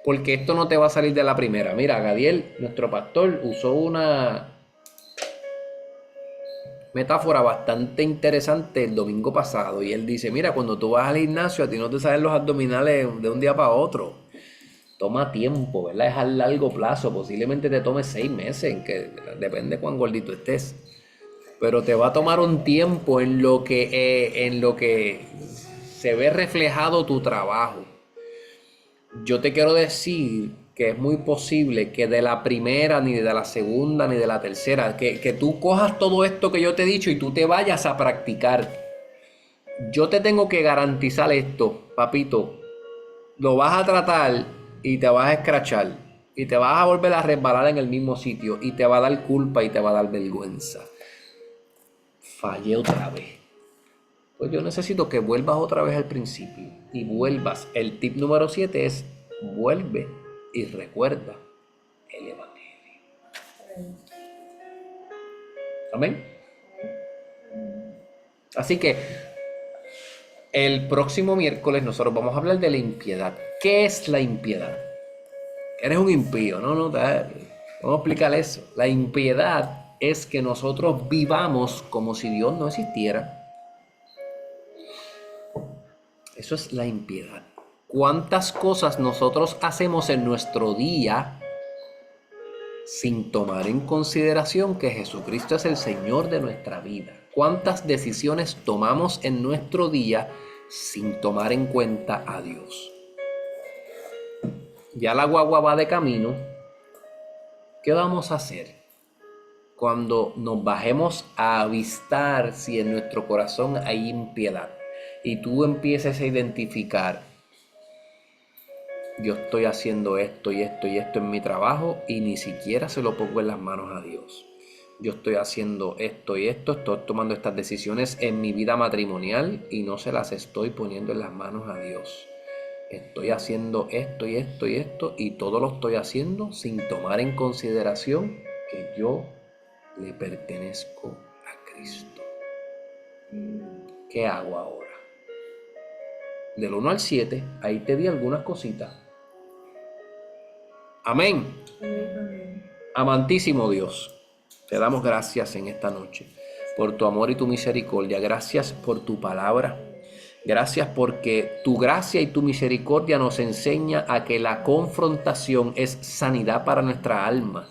Porque esto no te va a salir de la primera. Mira, Gadiel, nuestro pastor, usó una metáfora bastante interesante el domingo pasado. Y él dice, mira, cuando tú vas al gimnasio, a ti no te salen los abdominales de un día para otro. Toma tiempo, ¿verdad? Es a largo plazo. Posiblemente te tome 6 meses, que depende cuán gordito estés. Pero te va a tomar un tiempo en lo que se ve reflejado tu trabajo. Yo te quiero decir que es muy posible que de la primera, ni de la segunda, ni de la tercera, que tú cojas todo esto que yo te he dicho y tú te vayas a practicar. Yo te tengo que garantizar esto, papito. Lo vas a tratar y te vas a escrachar y te vas a volver a resbalar en el mismo sitio y te va a dar culpa y te va a dar vergüenza. Fallé otra vez. Pues yo necesito que vuelvas otra vez al principio y vuelvas. El tip número 7 es vuelve y recuerda el Evangelio. Amén. Así que el próximo miércoles nosotros vamos a hablar de la impiedad. ¿Qué es la impiedad? Eres un impío, vamos a explicar eso. La impiedad es que nosotros vivamos como si Dios no existiera. Eso es la impiedad. ¿Cuántas cosas nosotros hacemos en nuestro día sin tomar en consideración que Jesucristo es el Señor de nuestra vida? ¿Cuántas decisiones tomamos en nuestro día sin tomar en cuenta a Dios? Ya la guagua va de camino. ¿Qué vamos a hacer cuando nos bajemos a avistar si en nuestro corazón hay impiedad? Y tú empieces a identificar yo estoy haciendo esto y esto y esto en mi trabajo y ni siquiera se lo pongo en las manos a Dios. Yo estoy haciendo esto y esto, estoy tomando estas decisiones en mi vida matrimonial y no se las estoy poniendo en las manos a Dios. Estoy haciendo esto y esto y esto y todo lo estoy haciendo sin tomar en consideración que yo le pertenezco a Cristo. ¿Qué hago ahora? Del 1 al 7, ahí te di algunas cositas. Amén. Amantísimo Dios, te damos gracias en esta noche por tu amor y tu misericordia. Gracias por tu palabra. Gracias porque tu gracia y tu misericordia nos enseña a que la confrontación es sanidad para nuestra alma,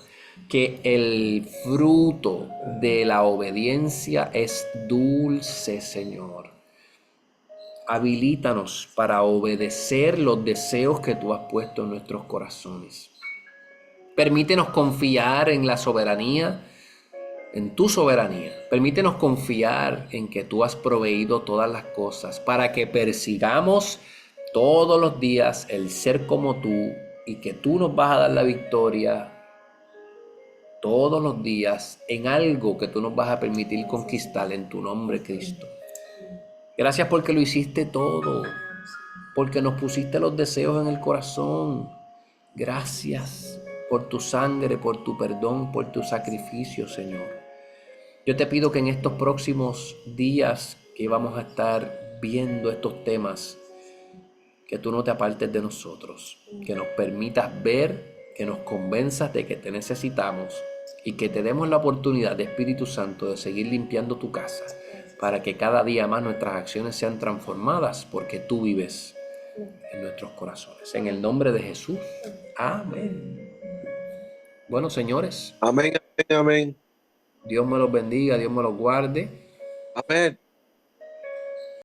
que el fruto de la obediencia es dulce, Señor. Habilítanos para obedecer los deseos que tú has puesto en nuestros corazones. Permítenos confiar en la soberanía, en tu soberanía. Permítenos confiar en que tú has proveído todas las cosas para que persigamos todos los días el ser como tú y que tú nos vas a dar la victoria todos los días en algo que tú nos vas a permitir conquistar en tu nombre, Cristo. Gracias porque lo hiciste todo, porque nos pusiste los deseos en el corazón. Gracias por tu sangre, por tu perdón, por tu sacrificio, Señor. Yo te pido que en estos próximos días que vamos a estar viendo estos temas, que tú no te apartes de nosotros, que nos permitas ver, que nos convenzas de que te necesitamos y que te demos la oportunidad de Espíritu Santo de seguir limpiando tu casa para que cada día más nuestras acciones sean transformadas porque tú vives en nuestros corazones. En el nombre de Jesús. Amén. Bueno, señores. Amén, amén, amén. Dios me los bendiga, Dios me los guarde. Amén.